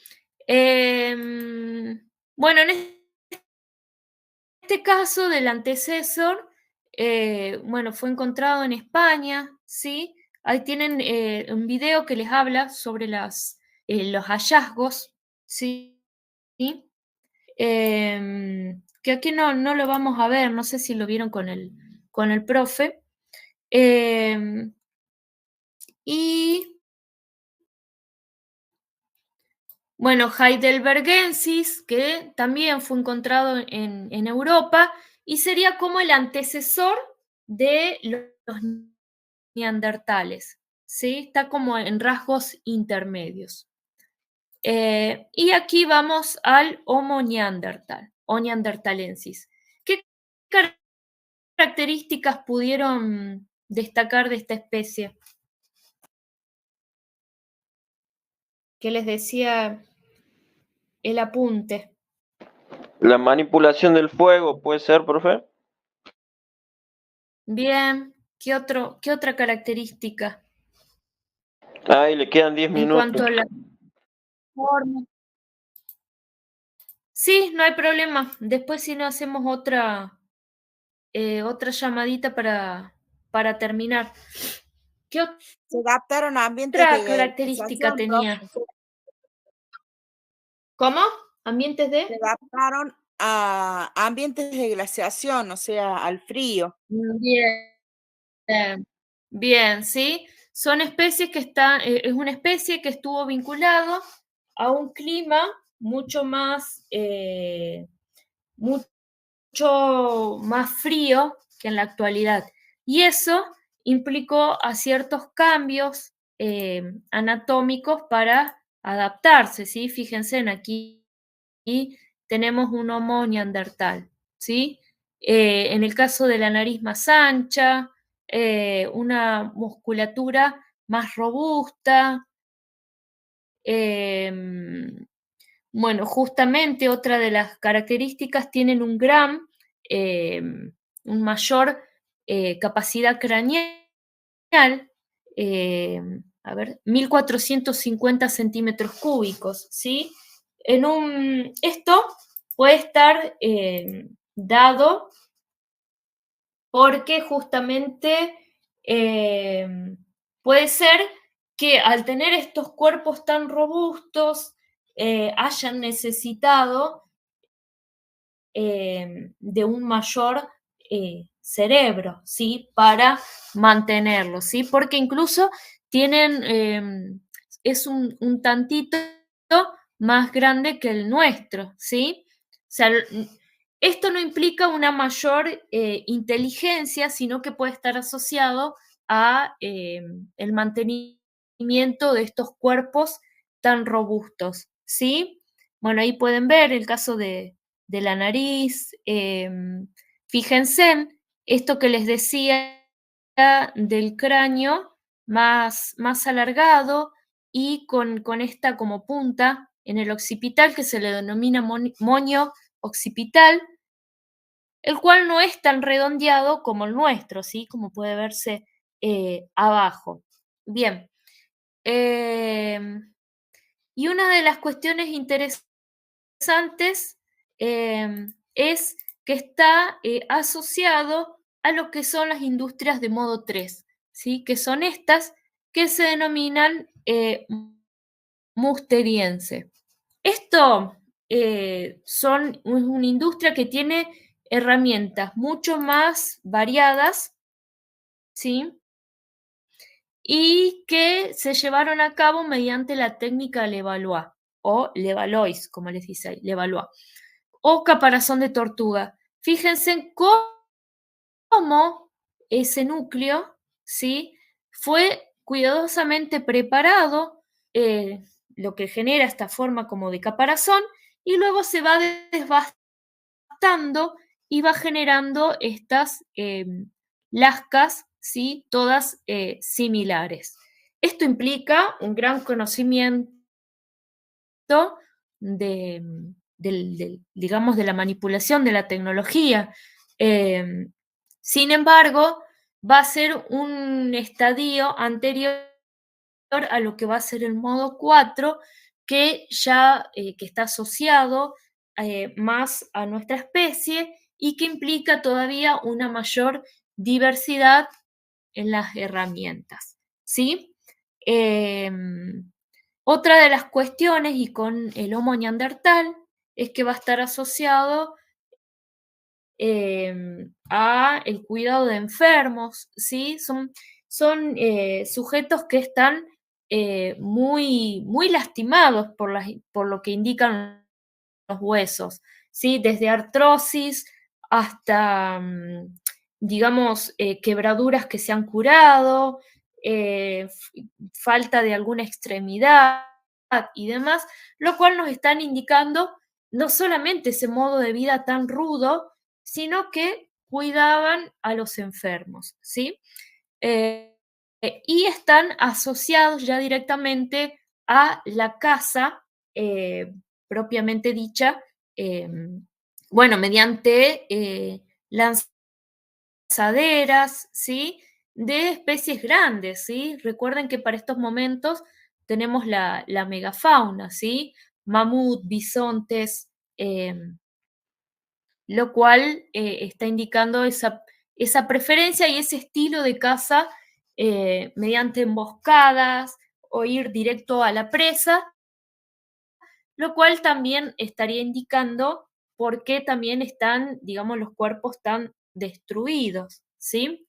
Bueno, en este caso del antecesor, bueno, fue encontrado en España, ¿sí? Ahí tienen un video que les habla sobre los hallazgos, ¿sí? Que aquí no lo vamos a ver, no sé si lo vieron con el profe. Y bueno, heidelbergensis, que también fue encontrado en Europa y sería como el antecesor de los neandertales, ¿sí? Está como en rasgos intermedios. Y aquí vamos al Homo neandertal o neandertalensis. ¿Qué características pudieron destacar de esta especie? Que les decía el apunte. La manipulación del fuego, ¿puede ser, profe? Bien, ¿qué otra característica? Ahí le quedan 10 En minutos. cuanto a la forma. Sí, no hay problema. Después si no hacemos otra llamadita para terminar. ¿Qué Se adaptaron a ambientes otra de característica glaciación, profe. tenía? ¿Cómo? ¿Ambientes Se de? adaptaron a ambientes de glaciación, o sea, al frío. Bien, bien, ¿sí? Son especies que es una especie que estuvo vinculado a un clima mucho más frío que en la actualidad. Y eso implicó a ciertos cambios anatómicos para adaptarse, ¿sí? Fíjense, aquí tenemos un Homo neandertal, ¿sí? En el caso de la nariz más ancha, una musculatura más robusta. Bueno, justamente otra de las características tienen un mayor capacidad craneal, a ver, 1450 centímetros cúbicos, ¿sí? Esto puede estar dado porque justamente puede ser que al tener estos cuerpos tan robustos hayan necesitado de un mayor cerebro, ¿sí? Para mantenerlo, ¿sí? Porque incluso tienen, es un tantito más grande que el nuestro, ¿sí? O sea, esto no implica una mayor inteligencia, sino que puede estar asociado a el mantenimiento de estos cuerpos tan robustos, ¿sí? Bueno, ahí pueden ver el caso de la nariz. Fíjense, esto que les decía del cráneo más alargado y con esta como punta en el occipital que se le denomina moño occipital, el cual no es tan redondeado como el nuestro, ¿sí? Como puede verse abajo. Bien. Y una de las cuestiones interesantes es que está asociado a lo que son las industrias de modo 3, ¿sí? Que son estas que se denominan musteriense. Esto es una industria que tiene herramientas mucho más variadas, ¿sí? Y que se llevaron a cabo mediante la técnica Levallois o Levallois, como les dice ahí, Levallois, o caparazón de tortuga. Fíjense cómo ese núcleo, ¿sí? Fue cuidadosamente preparado, lo que genera esta forma como de caparazón, y luego se va desbastando y va generando estas lascas ¿sí? Todas similares. Esto implica un gran conocimiento digamos, de la manipulación de la tecnología. Sin embargo, va a ser un estadio anterior a lo que va a ser el modo 4, que ya que está asociado más a nuestra especie y que implica todavía una mayor diversidad en las herramientas, ¿sí? Otra de las cuestiones, y con el Homo neandertal, es que va a estar asociado a el cuidado de enfermos, ¿sí? Son sujetos que están muy, muy lastimados por lo que indican los huesos, ¿sí? Desde artrosis hasta, digamos, quebraduras que se han curado, falta de alguna extremidad y demás, lo cual nos están indicando no solamente ese modo de vida tan rudo, sino que cuidaban a los enfermos, ¿sí? Y están asociados ya directamente a la caza propiamente dicha, bueno, mediante lanzaderas, ¿sí? De especies grandes, ¿sí? Recuerden que para estos momentos tenemos la megafauna, ¿sí? Mamut, bisontes, lo cual está indicando esa preferencia y ese estilo de caza mediante emboscadas o ir directo a la presa, lo cual también estaría indicando por qué también están, digamos, los cuerpos tan destruidos, ¿sí?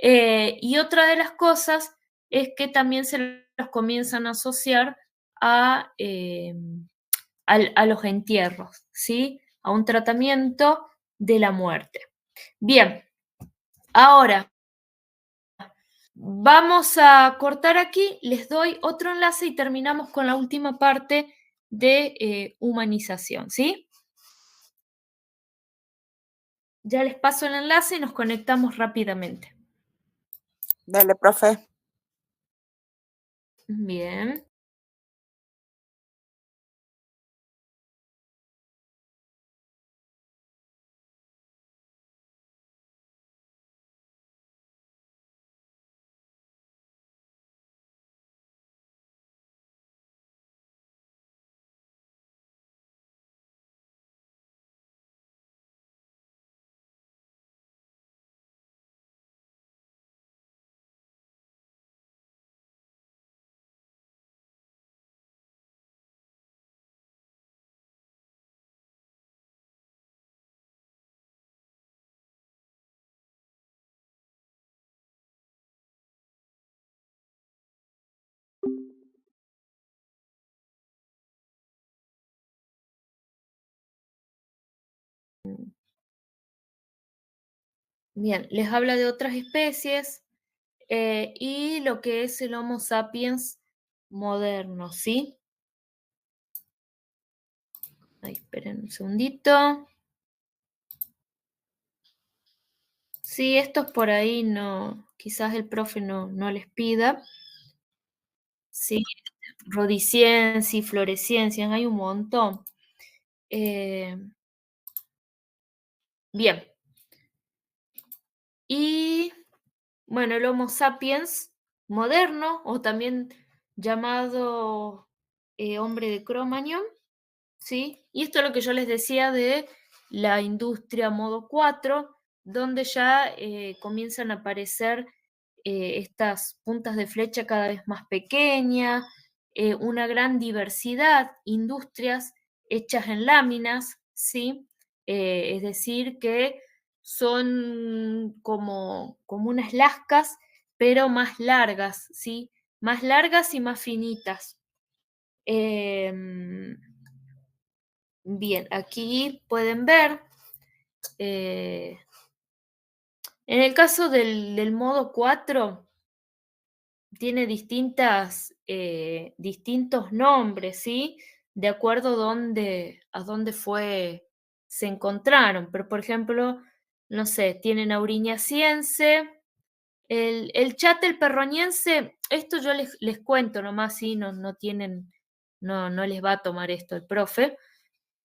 Y otra de las cosas es que también se los comienzan a asociar a, a los entierros, ¿sí? A un tratamiento de la muerte. Bien, ahora vamos a cortar aquí, les doy otro enlace y terminamos con la última parte de humanización, ¿sí? Ya les paso el enlace y nos conectamos rápidamente. Dale, profe. Bien. Bien, les habla de otras especies y lo que es el Homo sapiens moderno, ¿sí? Ahí, esperen un segundito. Sí, estos por ahí no, quizás el profe no les pida. Sí, rodiciencias, florescencias, hay un montón. Bien. Y bueno, el Homo sapiens moderno, o también llamado hombre de Cro-Magnon, ¿sí? Y esto es lo que yo les decía de la industria modo 4, donde ya comienzan a aparecer estas puntas de flecha cada vez más pequeñas, una gran diversidad, industrias hechas en láminas, ¿sí? Es decir, que son como unas lascas, pero más largas, ¿sí? Más largas y más finitas. Bien, aquí pueden ver, en el caso del modo 4, tiene distintos nombres, ¿sí? De acuerdo a dónde se encontraron. Pero, por ejemplo, no sé, tienen auriñaciense, El chátel perroniense, esto yo les cuento nomás, sí, no les va a tomar esto el profe,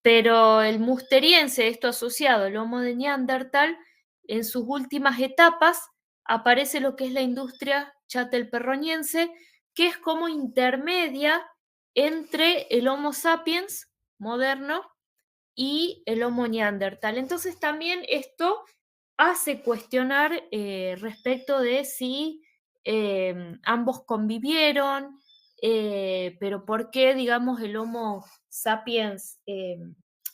pero el musteriense, esto asociado al Homo de Neandertal, en sus últimas etapas aparece lo que es la industria chátel-perroniense, que es como intermedia entre el Homo sapiens moderno y el Homo neandertal. Entonces también esto hace cuestionar respecto de si ambos convivieron, pero por qué, digamos, el Homo sapiens,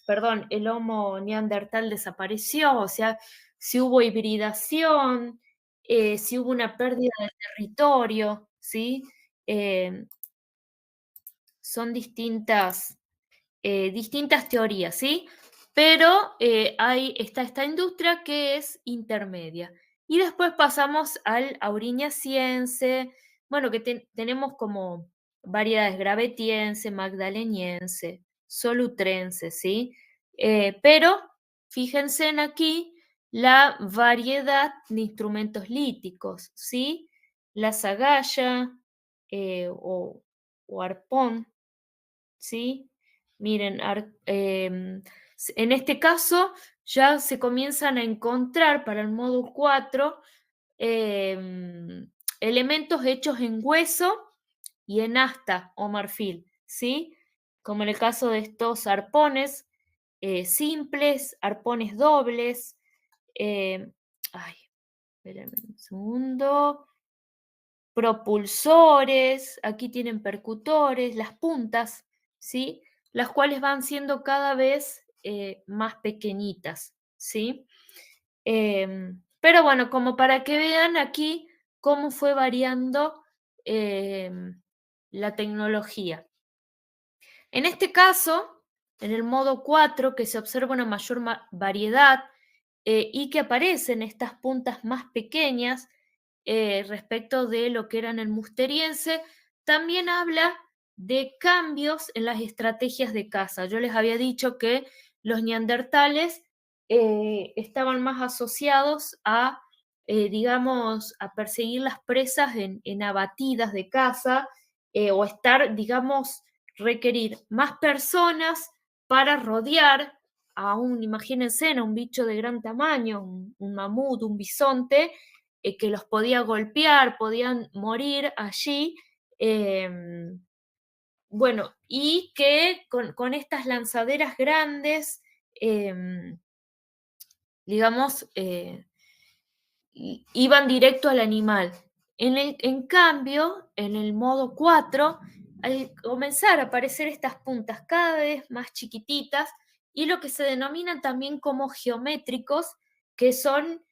perdón, el Homo neandertal desapareció, o sea, si hubo hibridación, si hubo una pérdida de territorio, ¿sí? Eh, son distintas teorías, ¿sí? Pero está esta industria que es intermedia. Y después pasamos al auriñaciense, bueno, que tenemos como variedades gravetiense, magdaleniense, solutrense, ¿sí? Pero fíjense en aquí la variedad de instrumentos líticos, ¿sí? La zagalla o arpón, ¿sí? Miren, en este caso ya se comienzan a encontrar para el módulo 4 elementos hechos en hueso y en asta o marfil, ¿sí? Como en el caso de estos arpones simples, arpones dobles. Ay, espérenme un segundo. Propulsores, aquí tienen percutores, las puntas, ¿sí? Las cuales van siendo cada vez más pequeñitas, ¿sí? Pero bueno, como para que vean aquí cómo fue variando la tecnología. En este caso, en el modo 4, que se observa una mayor variedad y que aparecen estas puntas más pequeñas respecto de lo que era en el musteriense, también habla de cambios en las estrategias de caza. Yo les había dicho que los neandertales estaban más asociados a, digamos, a perseguir las presas en abatidas de caza o estar, digamos, requerir más personas para rodear a imagínense, a un bicho de gran tamaño, un mamut, un bisonte, que los podía golpear, podían morir allí. Bueno, y que con estas lanzaderas grandes, digamos, iban directo al animal. En cambio, en el modo 4, al comenzar a aparecer estas puntas cada vez más chiquititas y lo que se denominan también como geométricos, que son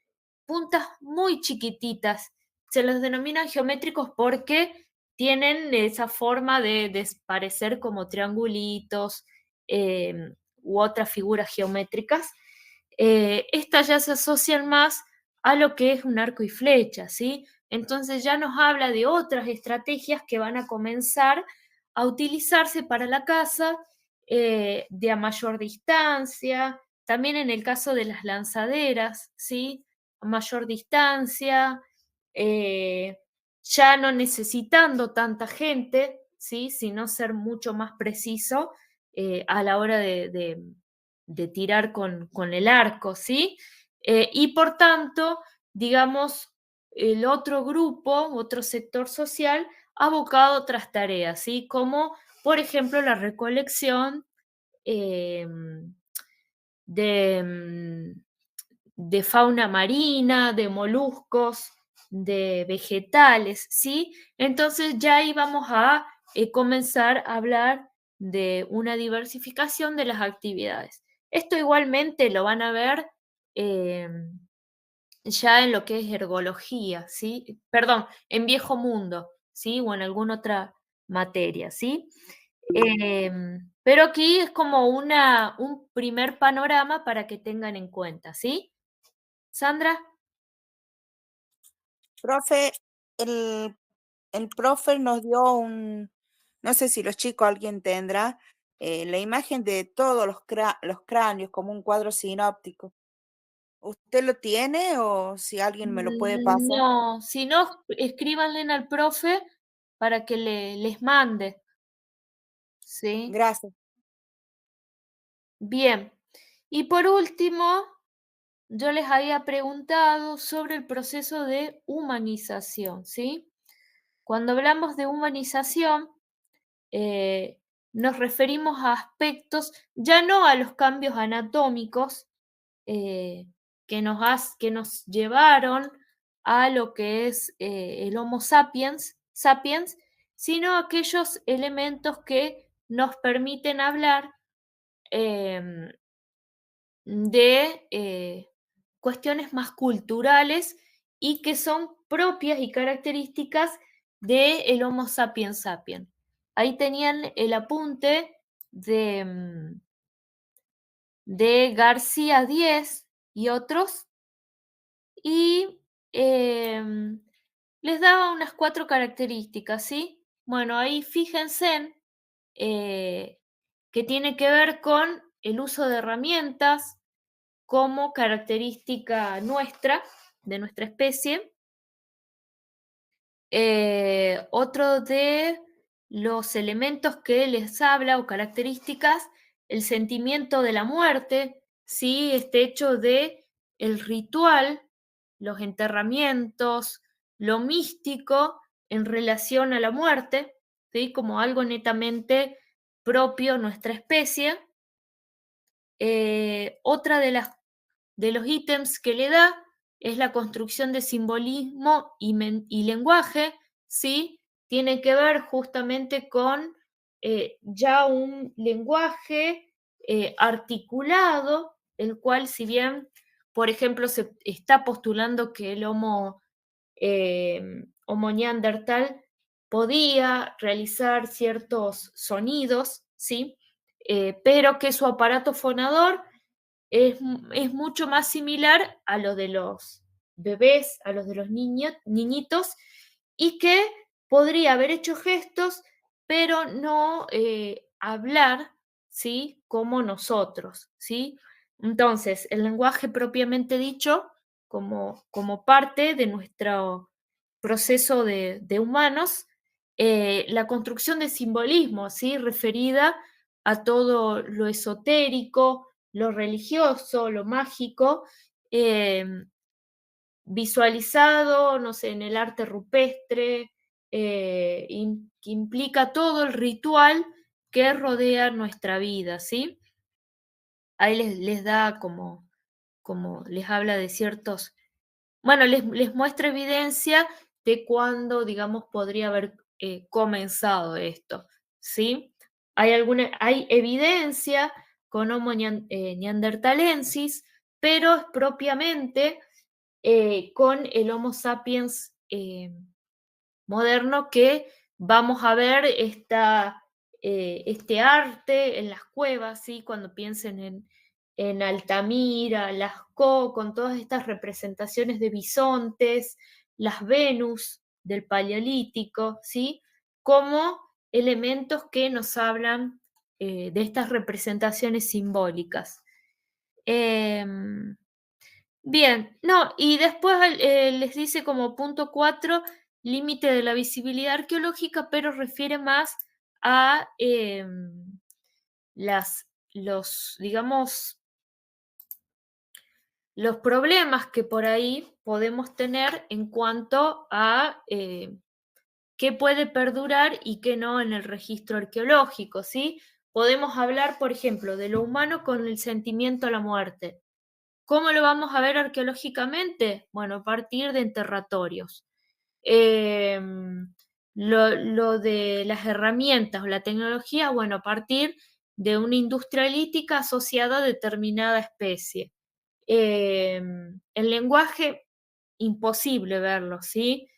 puntas muy chiquititas. Se los denominan geométricos porque tienen esa forma de parecer como triangulitos u otras figuras geométricas. Estas ya se asocian más a lo que es un arco y flecha, ¿sí? Entonces ya nos habla de otras estrategias que van a comenzar a utilizarse para la caza de a mayor distancia, también en el caso de las lanzaderas, ¿sí? A mayor distancia, ya no necesitando tanta gente, ¿sí? Sino ser mucho más preciso a la hora de tirar con el arco, ¿sí? Y por tanto, digamos, el otro grupo, otro sector social, abocado a otras tareas, ¿sí? Como, por ejemplo, la recolección de, de fauna marina, de moluscos, de vegetales, ¿sí? Entonces ya ahí vamos a comenzar a hablar de una diversificación de las actividades. Esto igualmente lo van a ver ya en lo que es ergología, ¿sí? Perdón, en viejo mundo, ¿sí? O en alguna otra materia, ¿sí? Pero aquí es como un primer panorama para que tengan en cuenta, ¿sí? Sandra. Profe, el profe nos dio no sé si los chicos alguien tendrá, la imagen de todos los cráneos como un cuadro sinóptico. ¿Usted lo tiene o si alguien me lo puede pasar? No, si no, escríbanle al profe para que les mande, ¿sí? Gracias. Bien. Y por último, yo les había preguntado sobre el proceso de humanización, ¿sí? Cuando hablamos de humanización, nos referimos a aspectos, ya no a los cambios anatómicos que nos llevaron a lo que es el Homo sapiens, sino aquellos elementos que nos permiten hablar em, de cuestiones más culturales y que son propias y características del Homo sapiens sapiens. Ahí tenían el apunte de García Díez y otros, y les daba unas 4 características, ¿sí? Bueno, ahí fíjense que tiene que ver con el uso de herramientas como característica nuestra, de nuestra especie. Otro de los elementos que les habla o características, el sentimiento de la muerte, ¿sí? Este hecho de el ritual, los enterramientos, lo místico en relación a la muerte, ¿sí? Como algo netamente propio nuestra especie. Otra de los ítems que le da es la construcción de simbolismo y lenguaje, ¿sí? Tiene que ver justamente con ya un lenguaje articulado, el cual si bien, por ejemplo, se está postulando que el Homo neandertal podía realizar ciertos sonidos, ¿sí? Pero que su aparato fonador es mucho más similar a lo de los bebés, a los de los niñitos, y que podría haber hecho gestos, pero no hablar, ¿sí? Como nosotros, ¿sí? Entonces, el lenguaje propiamente dicho, como parte de nuestro proceso de humanos, la construcción de simbolismo, ¿sí? Referida a todo lo esotérico, lo religioso, lo mágico, visualizado, no sé, en el arte rupestre, que implica todo el ritual que rodea nuestra vida, ¿sí? Ahí les da como les habla de ciertos, bueno, les muestra evidencia de cuándo, digamos, podría haber comenzado esto, ¿sí? Hay evidencia con Homo neanderthalensis, pero es propiamente con el Homo sapiens moderno que vamos a ver este arte en las cuevas, ¿sí? Cuando piensen en Altamira, Lascaux, con todas estas representaciones de bisontes, las Venus del Paleolítico, ¿sí? Como elementos que nos hablan de estas representaciones simbólicas. Bien, no, y después les dice como punto 4, límite de la visibilidad arqueológica, pero refiere más a digamos, los problemas que por ahí podemos tener en cuanto a qué puede perdurar y qué no en el registro arqueológico, ¿sí? Podemos hablar, por ejemplo, de lo humano con el sentimiento a la muerte. ¿Cómo lo vamos a ver arqueológicamente? Bueno, a partir de enterratorios. Lo de las herramientas o la tecnología, bueno, a partir de una industria lítica asociada a determinada especie. El lenguaje, imposible verlo, ¿sí?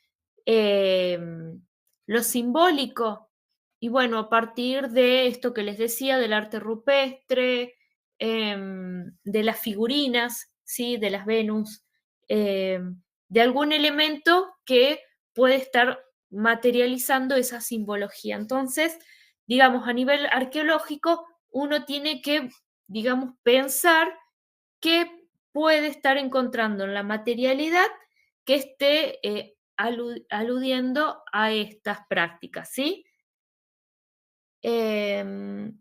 Lo simbólico, y bueno, a partir de esto que les decía, del arte rupestre, de las figurinas, ¿sí? De las Venus, de algún elemento que puede estar materializando esa simbología. Entonces, digamos, a nivel arqueológico, uno tiene que, digamos, pensar qué puede estar encontrando en la materialidad que esté aludiendo a estas prácticas, ¿sí? Bien,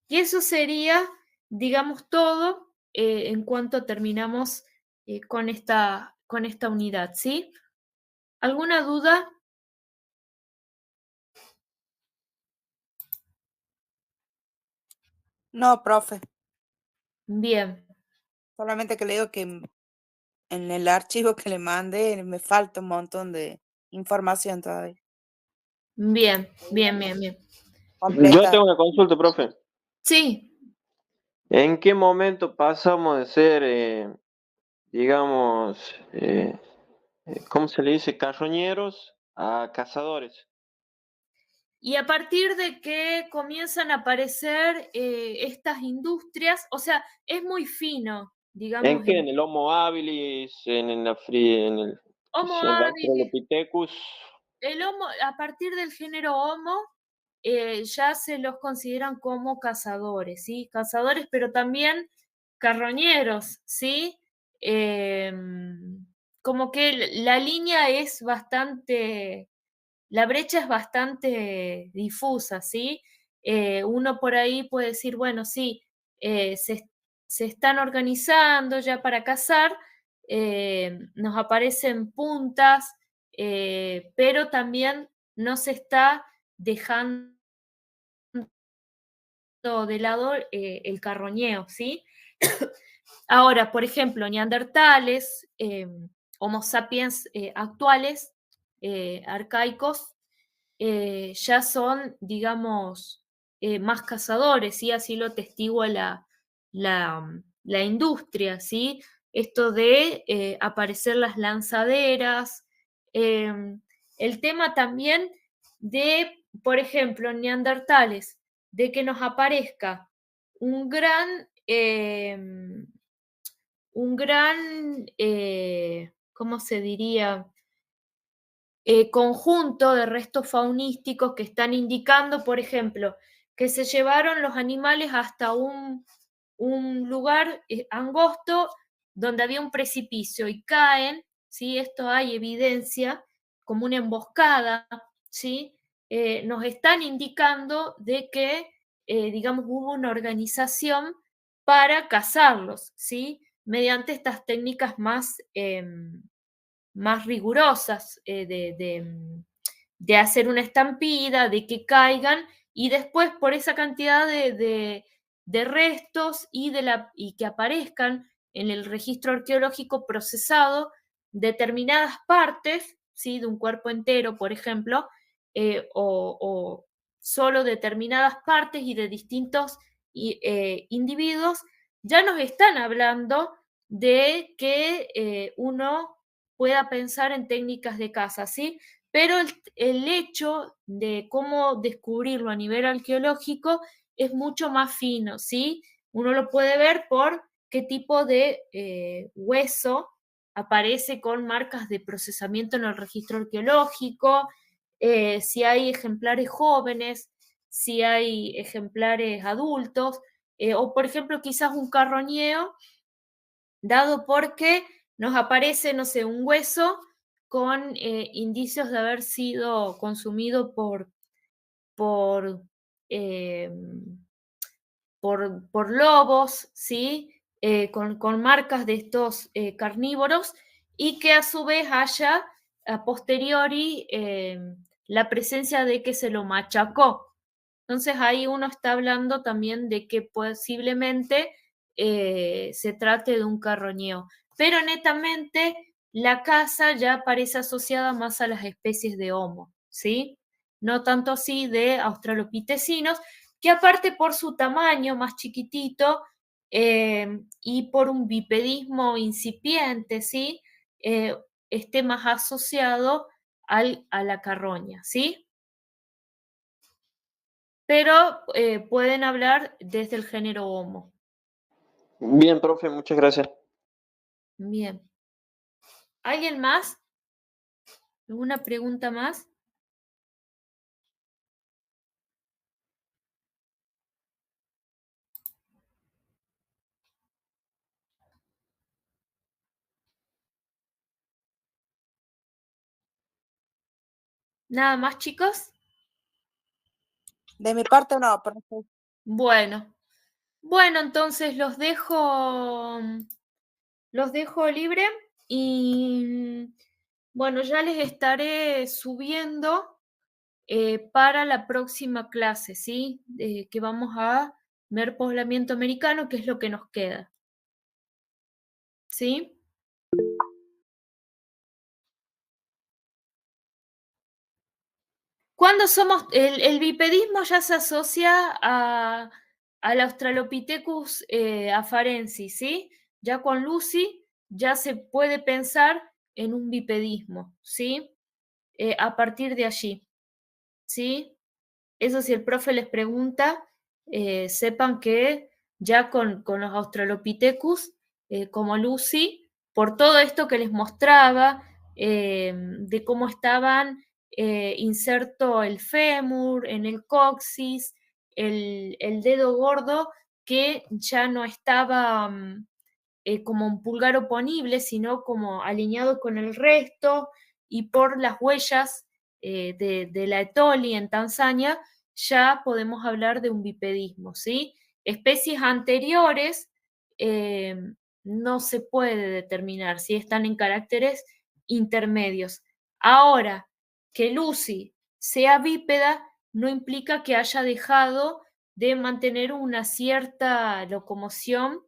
y eso sería, digamos, todo en cuanto terminamos con esta unidad, ¿sí? ¿Alguna duda? No, profe, Bien, solamente que le digo que en el archivo que le mandé me falta un montón de información todavía. bien, bien, bien, bien. Yo Completar. tengo una consulta, profe. Sí, ¿En qué momento pasamos de ser, digamos, ¿cómo se le dice? Carroñeros a cazadores. y a partir de que comienzan a aparecer estas industrias, o sea, es muy fino, ¿En digamos, qué? ¿En el Homo habilis? ¿En el, qué Homo sé, el habilis, Australopithecus? el Homo, a partir del género Homo, ya se los consideran como cazadores, ¿sí? Cazadores, pero también carroñeros, ¿sí? Como que la línea es bastante, la brecha es bastante difusa, ¿sí? Uno por ahí puede decir, bueno, sí, se están organizando ya para cazar, nos aparecen puntas, pero también no se está dejando de lado el carroñeo, ¿sí? Ahora, por ejemplo, neandertales, Homo sapiens actuales, arcaicos, ya son, digamos, más cazadores, ¿sí? Así lo testigua la industria, ¿sí? Esto de aparecer las lanzaderas, el tema también de, por ejemplo, en neandertales, de que nos aparezca un gran, ¿cómo se diría? Conjunto de restos faunísticos que están indicando, por ejemplo, que se llevaron los animales hasta un lugar angosto donde había un precipicio y caen, ¿sí? Esto hay evidencia como una emboscada, ¿sí? Nos están indicando de que, digamos, hubo una organización para cazarlos, ¿sí? Mediante estas técnicas más rigurosas de hacer una estampida, de que caigan y después por esa cantidad de restos y que aparezcan en el registro arqueológico procesado determinadas partes, ¿sí? De un cuerpo entero, por ejemplo, o solo determinadas partes y de distintos individuos, ya nos están hablando de que uno pueda pensar en técnicas de caza, ¿sí? Pero el hecho de cómo descubrirlo a nivel arqueológico es mucho más fino, ¿sí? Uno lo puede ver por qué tipo de hueso aparece con marcas de procesamiento en el registro arqueológico, si hay ejemplares jóvenes, si hay ejemplares adultos, o por ejemplo quizás un carroñeo dado porque nos aparece, no sé, un hueso con indicios de haber sido consumido por, eh, por lobos, ¿sí? Con marcas de estos carnívoros y que a su vez haya a posteriori la presencia de que se lo machacó. Entonces ahí uno está hablando también de que posiblemente se trate de un carroñeo. Pero netamente la caza ya parece asociada más a las especies de Homo, ¿sí? No tanto así de australopitecinos, que aparte por su tamaño más chiquitito y por un bipedismo incipiente, ¿sí? Esté más asociado a la carroña, ¿sí? Pero pueden hablar desde el género Homo. Bien, profe, muchas gracias. Bien. ¿Alguien más? ¿Alguna pregunta más? ¿Nada más, chicos? De mi parte no, profe. Bueno, entonces los dejo libre y bueno, ya les estaré subiendo para la próxima clase, ¿sí? Que vamos a ver poblamiento americano, que es lo que nos queda. ¿Sí? Cuando somos, el bipedismo ya se asocia al Australopithecus afarensis, ¿sí? Ya con Lucy ya se puede pensar en un bipedismo, ¿sí? A partir de allí, ¿sí? Eso si el profe les pregunta, sepan que ya con los Australopithecus, como Lucy, por todo esto que les mostraba, de cómo estaban inserto el fémur en el coxis, el dedo gordo que ya no estaba como un pulgar oponible, sino como alineado con el resto, y por las huellas de la Etoli en Tanzania, ya podemos hablar de un bipedismo, ¿sí? Especies anteriores no se puede determinar si están en caracteres intermedios. Ahora, que Lucy sea bípeda no implica que haya dejado de mantener una cierta locomoción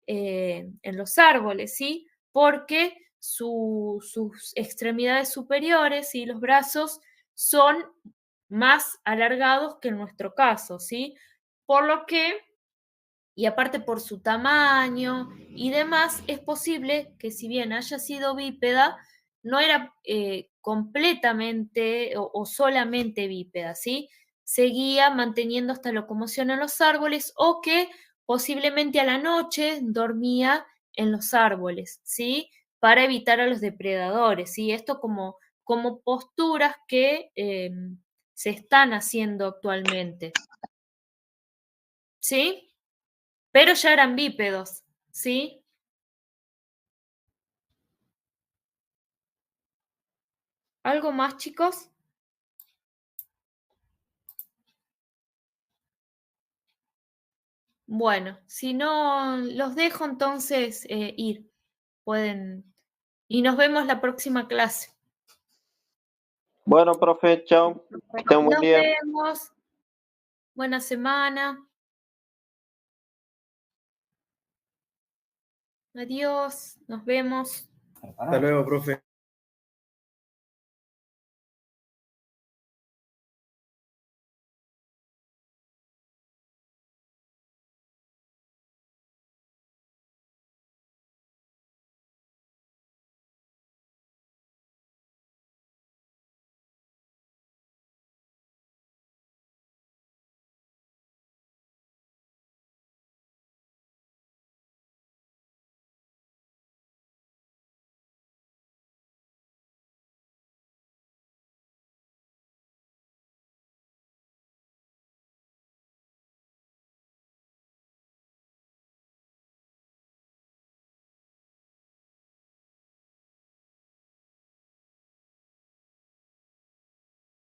en los árboles, ¿sí? Porque sus extremidades superiores y los brazos son más alargados que en nuestro caso, ¿sí? Por lo que, y aparte por su tamaño y demás, es posible que si bien haya sido bípeda, no era completamente o solamente bípeda, ¿sí? Seguía manteniendo esta locomoción en los árboles o que posiblemente a la noche dormía en los árboles, ¿sí? Para evitar a los depredadores, ¿sí? Esto como posturas que se están haciendo actualmente, ¿sí? Pero ya eran bípedos, ¿sí? ¿Algo más, chicos? Bueno, si no, los dejo entonces ir. Pueden. Y nos vemos la próxima clase. Bueno, profe, chao. Que tengan un buen Nos día. vemos. Buena semana. Adiós. Nos vemos. Hasta luego, profe.